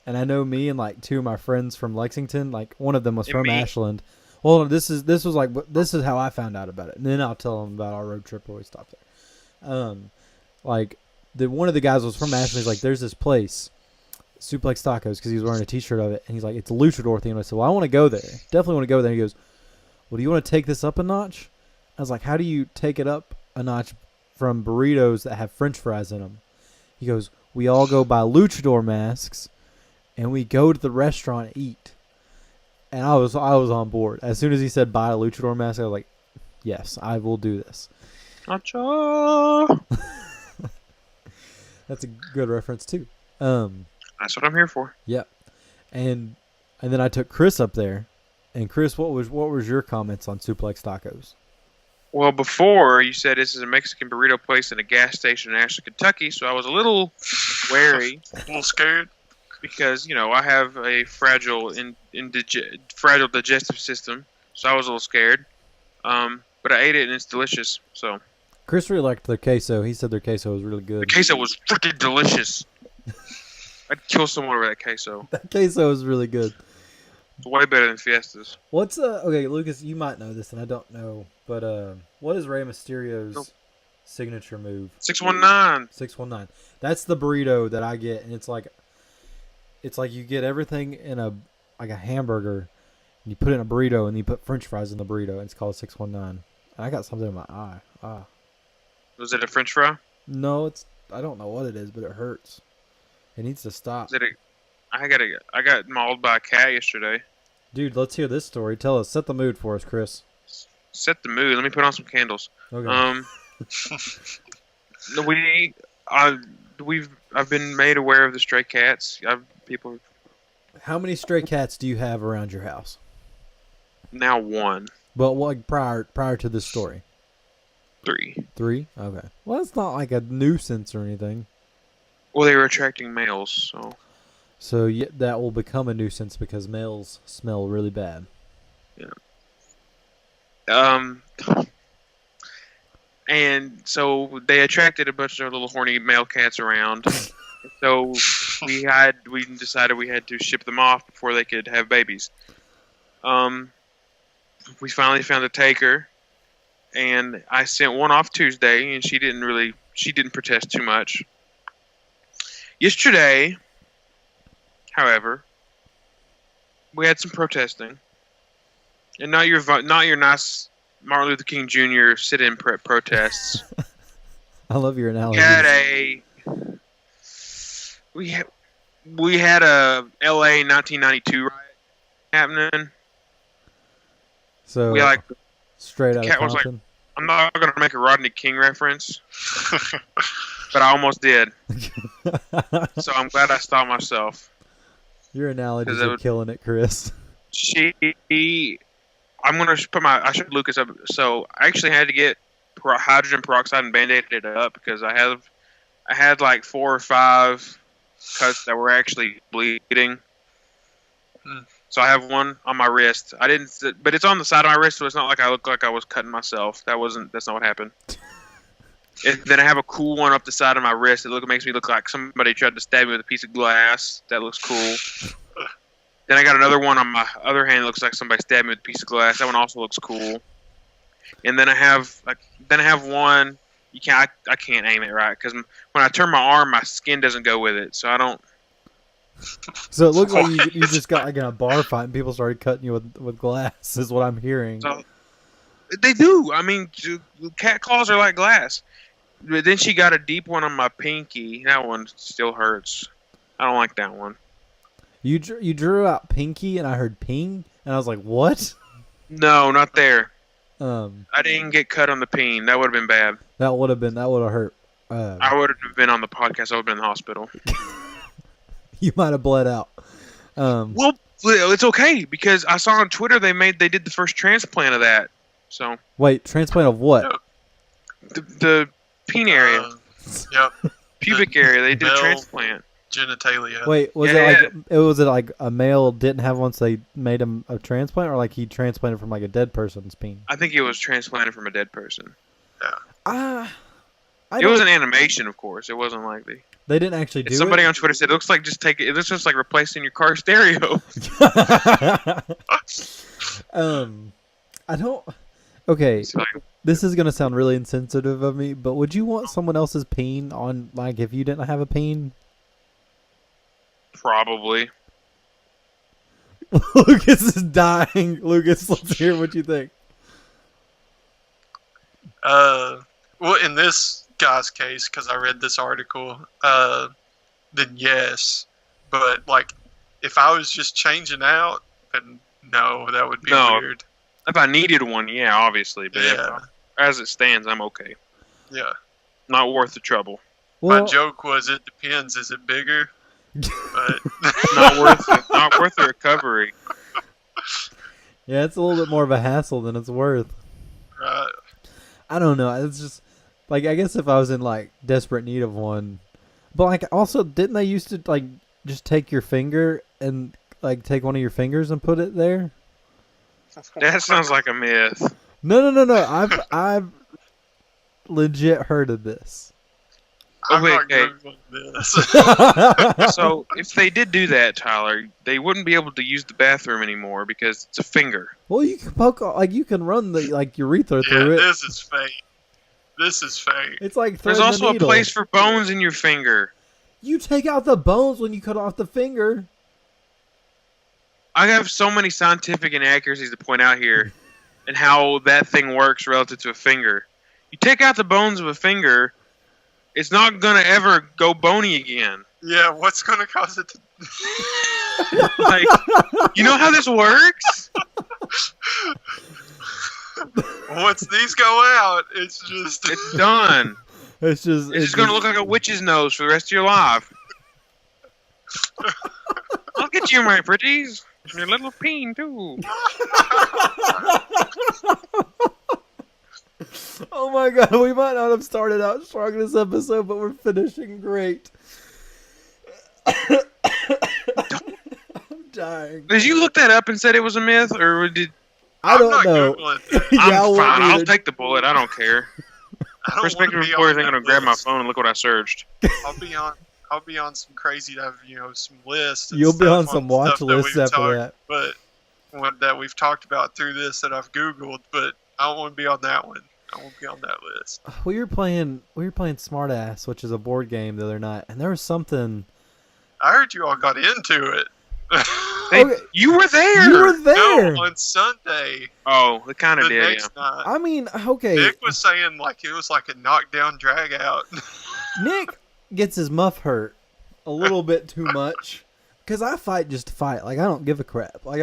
And I know me and like 2 of my friends from Lexington, like one of them was And from me. Ashland. Well, this is how I found out about it, and then I'll tell them about our road trip where we stopped there. Like one of the guys was from Ashland. He's like, "There's this place, Suplex Tacos," because he was wearing a T-shirt of it, and he's like, "It's a luchador theme." I said, "Well, I want to go there. Definitely want to go there." He goes, "Well, do you want to take this up a notch?" I was like, "How do you take it up a notch from burritos that have French fries in them?" He goes, "We all go buy luchador masks, and we go to the restaurant and eat." And I was on board. As soon as he said buy a luchador mask, I was like, "Yes, I will do this." Nacho. That's a good reference too. That's what I'm here for. Yep. And then I took Chris up there. And Chris, what was your comments on Suplex Tacos? Well, before you said this is a Mexican burrito place in a gas station in Ashland, Kentucky, so I was a little wary A little scared. because I have a fragile digestive system, so I was a little scared. But I ate it and it's delicious. So Chris really liked their queso. He said their queso was really the good. queso was freaking delicious. I'd kill someone over that queso. That queso was really good. It's way better than Fiesta's. What's okay, Lucas? You might know this, and I don't know, but what is Rey Mysterio's Nope. signature move? 619. 619. That's the burrito that I get, and it's like you get everything in a hamburger, You put it in a burrito, and you put French fries in the burrito, and it's called 619. I got something in my eye. Ah. Was it a French fry? No, it's. I don't know what it is, but it hurts. It needs to stop. Was it I got mauled by a cat yesterday. Dude, let's hear this story. Tell us. Set the mood for us, Chris. Set the mood. Let me put on some candles. Okay. I've been made aware of the stray cats. People How many stray cats do you have around your house? now one, But what prior to this story? 3. 3? Okay. Well, it's not like a nuisance or anything. Well, they were attracting males, so So that will become a nuisance because males smell really bad. and so they attracted a bunch of little horny male cats around. So we decided we had to ship them off before they could have babies. We finally found a taker, and I sent one off Tuesday, and she didn't protest too much. Yesterday, however, we had some protesting, and not your nice Martin Luther King Jr. sit-in protests. I love your analogy. We had a LA 1992 riot happening. So We like straight out of cat was like- Compton. I'm not gonna make a Rodney King reference, but I almost did. So I'm glad I stopped myself. Your analogies 'Cause it are would- killing it, Chris. I'm gonna I showed Lucas up. So I actually had to get hydrogen peroxide and band-aided it up because I had like 4 or 5 cuts that were actually bleeding. So I have one on my wrist. But it's on the side of my wrist, so it's not like I look like I was cutting myself. That's not what happened. Then I have a cool one up the side of my wrist. It makes me look like somebody tried to stab me with a piece of glass. That looks cool. Then I got another one on my other hand that looks like somebody stabbed me with a piece of glass. That one also looks cool. And then I have one. I can't aim it right because when I turn my arm, my skin doesn't go with it. So I don't. So it looks like you just got like in a bar fight and people started cutting you with glass, is what I'm hearing. So, they do. I mean, cat claws are like glass. But then she got a deep one on my pinky. That one still hurts. I don't like that one. You drew out pinky and I heard ping and I was like, what? No, not there. I I didn't get cut on the peen. That would have been bad. that would have hurt. I would have been on the podcast. I would have been in the hospital. You might have bled out. Well, it's okay because I saw on Twitter they did the first transplant of that. So Wait, transplant of what? No. the peen area, Yep. pubic area, they did a Male- transplant. Genitalia. Wait, was it like a male didn't have one, so they made him a transplant, or like he transplanted from like a dead person's peen? I think it was transplanted from a dead person. I It was an animation, of course. It wasn't like They didn't actually do somebody it. on Twitter said it looks like just take it. It looks just like replacing your car stereo. I don't. Okay, It's like, this is gonna sound really insensitive of me, but would you want someone else's peen on, like, if you didn't have a peen? probably. Lucas is dying. Lucas, let's hear what you think. Well, in this guy's case, because I read this article, then yes. But, like, if I was just changing out, then no, that would be No. weird. If I needed one, yeah, obviously. But Yeah. as it stands, I'm okay. Yeah. Not worth the trouble. My Well, joke was, it depends. Is it bigger? But Not worth it. Not worth the recovery. yeah, it's a little bit more of a hassle than it's worth. right. I don't know. It's just like, I guess if I was in like desperate need of one, but like also didn't they used to like just take your finger and like take one of your fingers and put it there? That sounds like a myth. No. I've legit heard of this. I'm not Okay. Googling this. So if they did do that, Tyler, they wouldn't be able to use the bathroom anymore because it's a finger. Well, you can poke like you can run the like urethra Yeah, through it. this is fake. This is fake. It's like There's threading a also a needle. place for bones in your finger. You take out the bones when you cut off the finger. I have so many scientific inaccuracies to point out here, and how that thing works relative to a finger. You take out the bones of a finger, it's not gonna ever go bony again. Yeah, what's gonna cause it to? Like, you know how this works? Once these go out, it's just. It's done. It's just Gonna look like a witch's nose for the rest of your life. I'll get you, my pretties. Your little peen too. Oh my god, we might not have started out strong in this episode, but we're finishing great. I'm dying. Did you look that up and said it was a myth, or did? I I'm don't not know. Googling that. Yeah, I I'm want fine. you I'll to- take the bullet. I don't care. I don't Prospective wanna be employers on ain't gonna that grab my list. phone and look what I searched. I'll be on some crazy, some lists. And You'll be stuff on some watch stuff that lists we've after talked- that. But that we've talked about through this that I've Googled, but I don't want to be on that one. I won't be on that list. We were playing Smartass, which is a board game the other night, and there was something. I heard you all got into it. Okay. You were there. You were there. No, on Sunday, Oh, it kind the of did. Yeah. next night. I mean, okay. Nick was saying like it was like a knockdown drag out. Nick gets his muff hurt a little bit too much because I fight just to fight. Like, I don't give a crap. Like,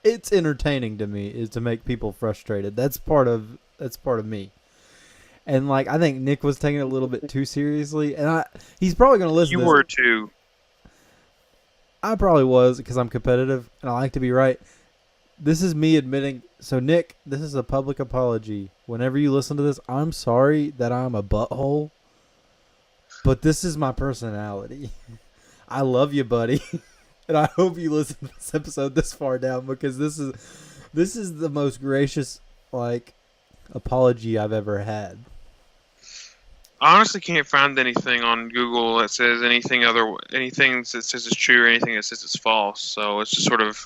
it's entertaining to me is to make people frustrated. That's part of me. And like, I think Nick was taking it a little bit too seriously, and he's probably gonna listen. You to were this. too. I probably was because I'm competitive and I like to be right. This is me admitting. So, Nick, this is a public apology. Whenever you listen to this, I'm sorry that I'm a butthole, but this is my personality. I love you, buddy, and I hope you listen to this episode this far down because this is the most gracious apology I've ever had. I honestly can't find anything on Google that says anything that says it's true or anything that says it's false. So it's just sort of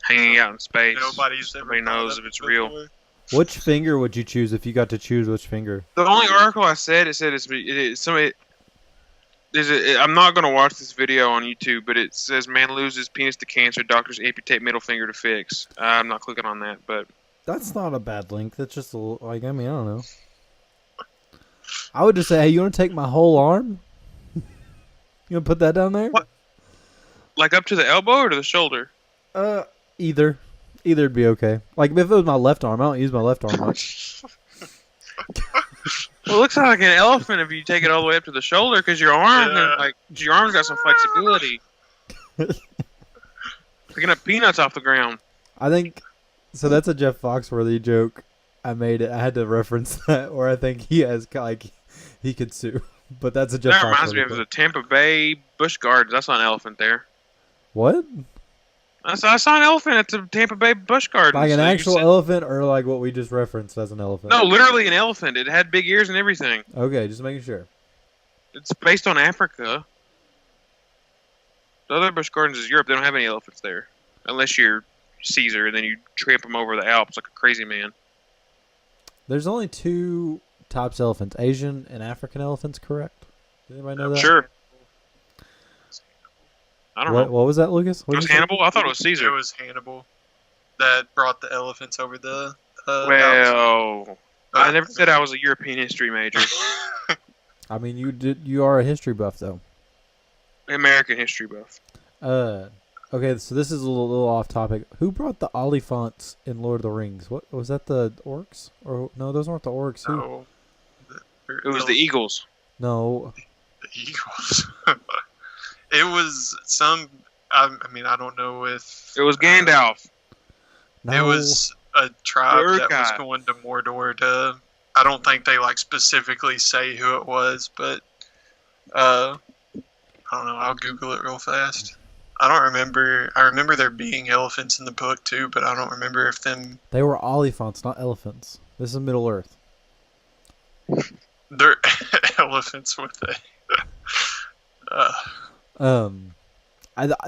hanging out in space. Nobody's ever Nobody brought knows up if it's before. real. Which finger would you choose if you got to choose which finger? The only article I said it's somebody. I'm not gonna watch this video on YouTube, but it says man loses penis to cancer, doctors amputate middle finger to fix. I'm not clicking on that, but That's not a bad link. That's just I don't know. I would just say, hey, you want to take my whole arm? You want to put that down there? What? Like up to the elbow or to the shoulder? Either. Either'd be okay. Like, if it was my left arm, I don't use my left arm much. Well, it looks like an elephant if you take it all the way up to the shoulder, because your arm, Yeah. your arm's got some flexibility. Picking up peanuts off the ground. I think, so that's a Jeff Foxworthy joke. I made it. I had to reference that, or I think he has, he could sue. But that's a Jeff That Foxworthy reminds me of joke. the Tampa Bay Busch Gardens. I saw an elephant there. What? I saw an elephant at the Tampa Bay Busch Gardens. Like an So you actual said- elephant, or like what we just referenced as an elephant? No, literally an elephant. It had big ears and everything. Okay, just making sure. It's based on Africa. The other Busch Gardens is Europe. They don't have any elephants there. Unless you're Caesar, and then you tramp them over the Alps like a crazy man. There's only two types of elephants: Asian and African elephants. Correct? Does anybody know that? Sure. I don't know. What was that, Lucas? It What was did you say? Hannibal? I thought it was It Caesar. was Hannibal that brought the elephants over the. Alps. Well, I never said I was a European history major. I mean, you are a history buff, though. American history buff. Okay, so this is a little off topic. Who brought the Oliphants in Lord of the Rings? What was that? The orcs? Or no, those weren't the orcs. Who? No, It was the Eagles. No. The Eagles. It was some. I mean, I don't know if It was Gandalf. No. it was a tribe The that was Uruk-hai. going to Mordor to. I don't think they specifically say who it was, but I don't know. I'll Google it real fast. I don't remember. I remember there being elephants in the book too, but I don't remember if them. They were Oliphants, not elephants. This is Middle Earth. They're elephants with a.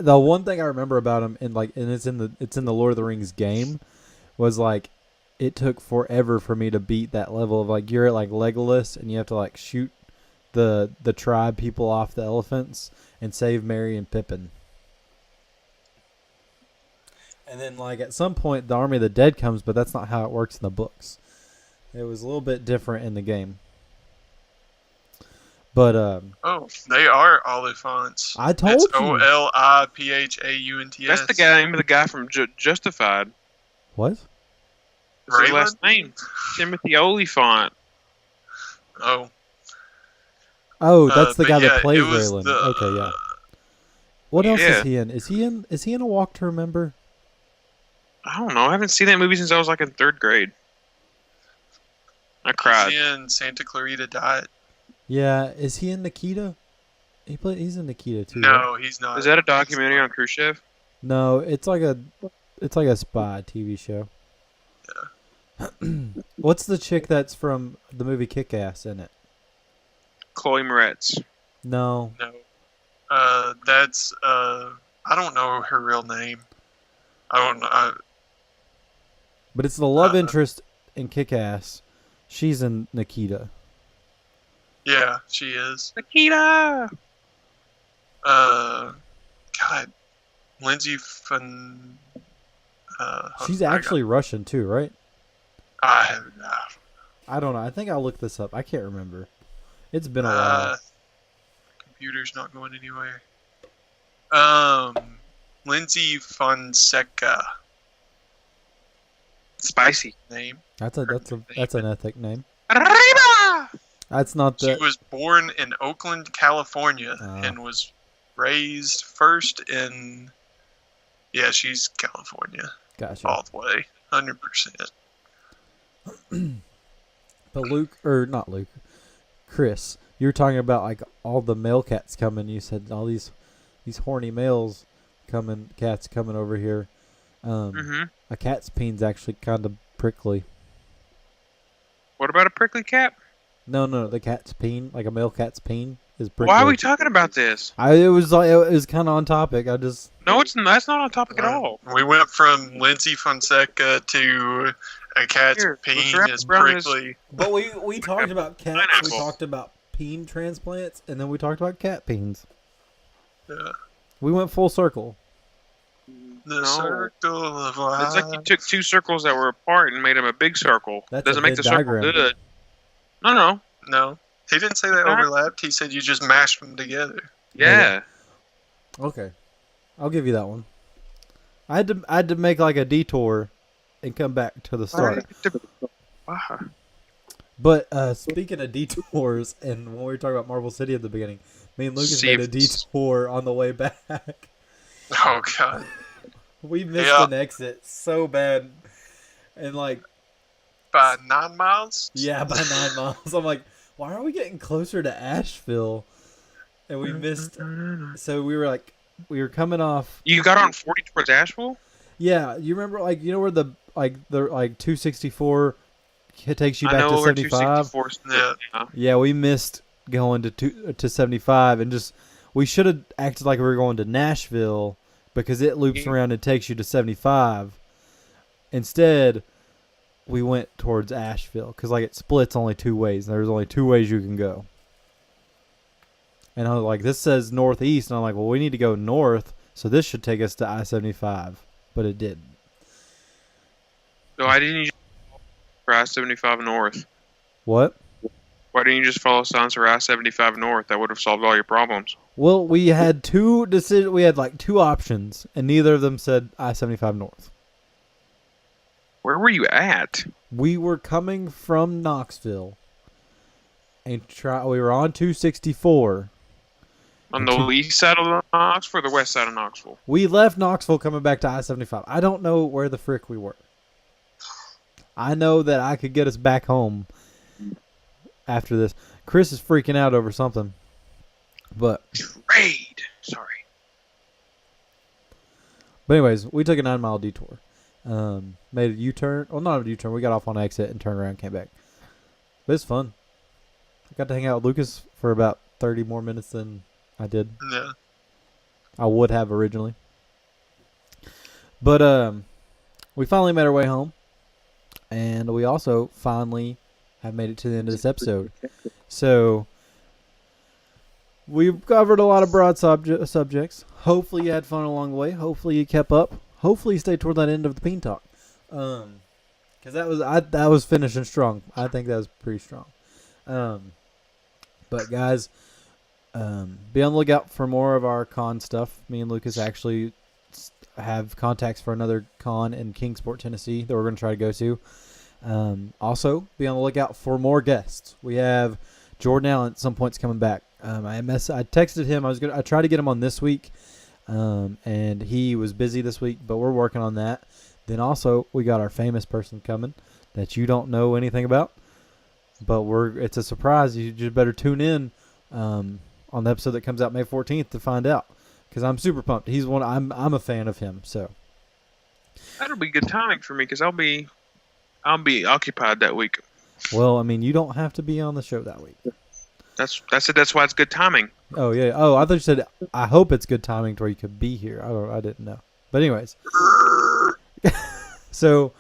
The one thing I remember about them, and it's in the Lord of the Rings game, was like, it took forever for me to beat that level of like you're at like Legolas and you have to like shoot the tribe people off the elephants and save Merry and Pippin. And then, like, at some point, the Army of the Dead comes, but that's not how it works in the books. It was a little bit different in the game. But Oh, they are Oliphants. I told It's you. Oliphaunts. That's the name of the guy from Justified. What? That's his Raylan? last name. Timothy Oliphant. Oh, Oh, that's the but guy yeah, that plays it was Raylan. the- Okay, yeah. What else Yeah. is he in? Is he in A Walk to Remember? I don't know. I haven't seen that movie since I was like in 3rd grade. I cried. He's in Santa Clarita Diet. Yeah, is he in Nikita? He's in Nikita too. right? No, he's not. Is that a documentary on Khrushchev? No, it's like a spy TV show. What's the chick that's from the movie Kick-Ass in it? Chloe Moretz. No. No. That's I don't know her real name. I don't know. But it's the love Uh, interest in Kick-Ass. She's in Nikita. Yeah, she is. Nikita! God, Lindsay Fun. She's actually Russian too, right? I I don't know. I think I'll look this up. I can't remember. It's been a while. computer's not going anywhere. Lindsay Fonseca Spicy. name. That's an ethnic name. Arriba! That's not She the. was born in Oakland, California, and was raised first in. Yeah, she's California Gotcha. all the way, 100%. But not Luke, Chris, you were talking about like all the male cats coming. You said all these horny cats coming over here. Mm-hmm. A cat's peen's actually kind of prickly. What about a prickly cat? No, the cat's peen, like a male cat's peen, is prickly. Why are we talking about this? It was kind of on topic. I just No, that's not on topic at all. We went from Lindsay Fonseca to a cat's Here, let's peen wrap is around this- prickly. But we talked about cats. We Pineapple. talked about peen transplants, and then we talked about cat peens. Yeah. We went full circle. The No. circle of life. It's like you took two circles that were apart and made them a big circle. That's Doesn't a make Venn the circle diagram. good. No. No, he didn't say that Not- overlapped. He said you just mashed them together. Yeah. Okay, I'll give you that one. I had to make like a detour and come back to the start. Ah. But speaking of detours, and when we were talking about Marvel City at the beginning, me and Lucas made a detour on the way back. Oh God. We missed Yeah. an exit so bad, and like By 9 miles? yeah, by 9 miles. I'm like, why are we getting closer to Asheville? And we missed. So we were coming off. You got on 40 towards Asheville? Yeah, you remember where the 264 takes you I back know to where 75. 264 is. Yeah. Yeah, we missed going to 75, and just we should have acted like we were going to Nashville because it loops around and takes you to 75. Instead, we went towards Asheville because it splits only two ways. There's only two ways you can go. And I was like, this says northeast, and I'm like, well, we need to go north, so this should take us to I-75, but it didn't. So why didn't you just for I-75 North? What? Why didn't you just follow signs for I-75 North? That would have solved all your problems. Well, we had two decisions. We had two options, and neither of them said I-75 north. Where were you at? We were coming from Knoxville, and we were on 264. On the east side of Knoxville or the west side of Knoxville? We left Knoxville coming back to I-75. I don't know where the frick we were. I know that I could get us back home after this. Chris is freaking out over something. But Sorry. anyways, we took a 9-mile detour. Made a U-turn. Well, not a U-turn. We got off on exit and turned around and came back. But it's fun. I got to hang out with Lucas for about 30 more minutes than I did. Yeah. I would have originally. But we finally made our way home. And we also finally have made it to the end of this episode. So we've covered a lot of broad subjects. Hopefully you had fun along the way. Hopefully you kept up. hopefully stay toward that end of the Peen Talk. Because that was finishing strong. I think that was pretty strong. But guys, be on the lookout for more of our con stuff. Me and Lucas actually have contacts for another con in Kingsport, Tennessee that we're going to try to go to. Also, be on the lookout for more guests. We have Jordan Allen at some point's coming back. I texted him. I tried to get him on this week, and he was busy this week, but we're working on that. Then also, we got our famous person coming that you don't know anything about, but it's a surprise. You just better tune in on the episode that comes out May 14th to find out, because I'm super pumped. He's one. I'm a fan of him. So That'll be good timing for me because I'll be occupied that week. well, I mean, you don't have to be on the show that week. That's it. That's why it's good timing. Oh yeah. Oh, I thought you said I hope it's good timing to where you could be here. I didn't know. But anyways. So,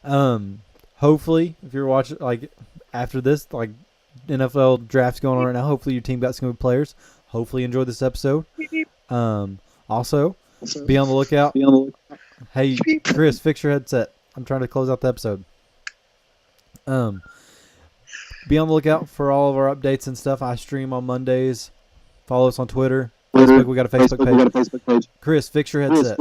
hopefully, if you're watching, like, after this, like, NFL draft's going on right now, hopefully your team got some good players. Hopefully you enjoyed this episode. Also, be on the lookout. Hey, Chris, fix your headset. I'm trying to close out the episode. Be on the lookout for all of our updates and stuff. I stream on Mondays. Follow us on Twitter. Facebook, we got a Facebook page. Chris, fix your headset.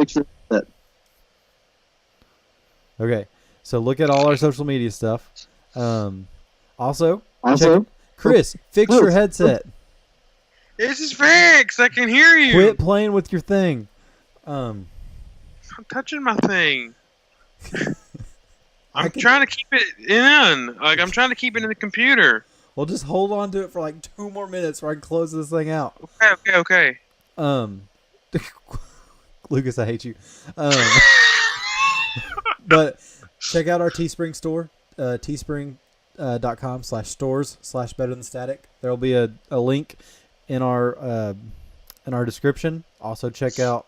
Okay, so look at all our social media stuff. Also, check, Chris, fix your headset. This is fixed. I can hear you. Quit playing with your thing. I'm touching my thing. I'm trying to keep it in. Like, I'm trying to keep it in the computer. Well, just hold on to it for like 2 more minutes so I can close this thing out. Okay. Lucas, I hate you. But check out our Teespring store, teespring.com/stores/betterthanstatic. There will be a link in our description. Also check out,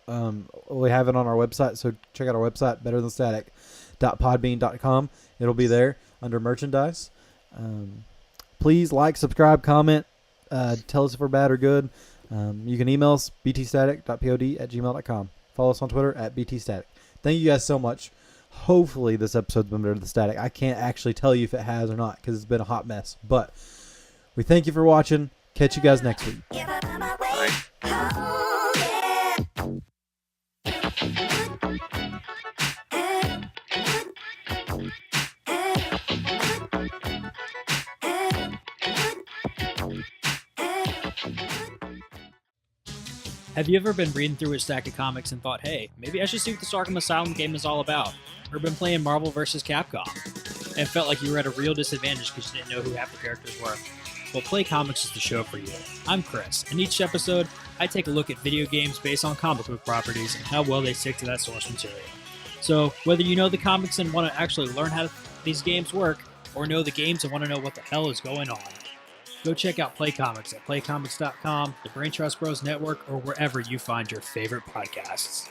we have it on our website, so check out our website, betterthanstatic.podbean.com. It'll be there under merchandise. Please like, subscribe, comment, tell us if we're bad or good. You can email us, btstatic.pod@gmail.com. Follow us on Twitter @btstatic. Thank you guys so much. Hopefully this episode's been better than Static. I can't actually tell you if it has or not because it's been a hot mess. But we thank you for watching. Catch you guys next week. If I find my way home, Have you ever been reading through a stack of comics and thought, hey, maybe I should see what this Arkham Asylum game is all about? Or been playing Marvel vs. Capcom and felt like you were at a real disadvantage because you didn't know who half the characters were? Well, Play Comics is the show for you. I'm Chris, and each episode, I take a look at video games based on comic book properties and how well they stick to that source material. So, whether you know the comics and want to actually learn how these games work, or know the games and want to know what the hell is going on, go check out Play Comics at playcomics.com, the Brain Trust Bros Network, or wherever you find your favorite podcasts.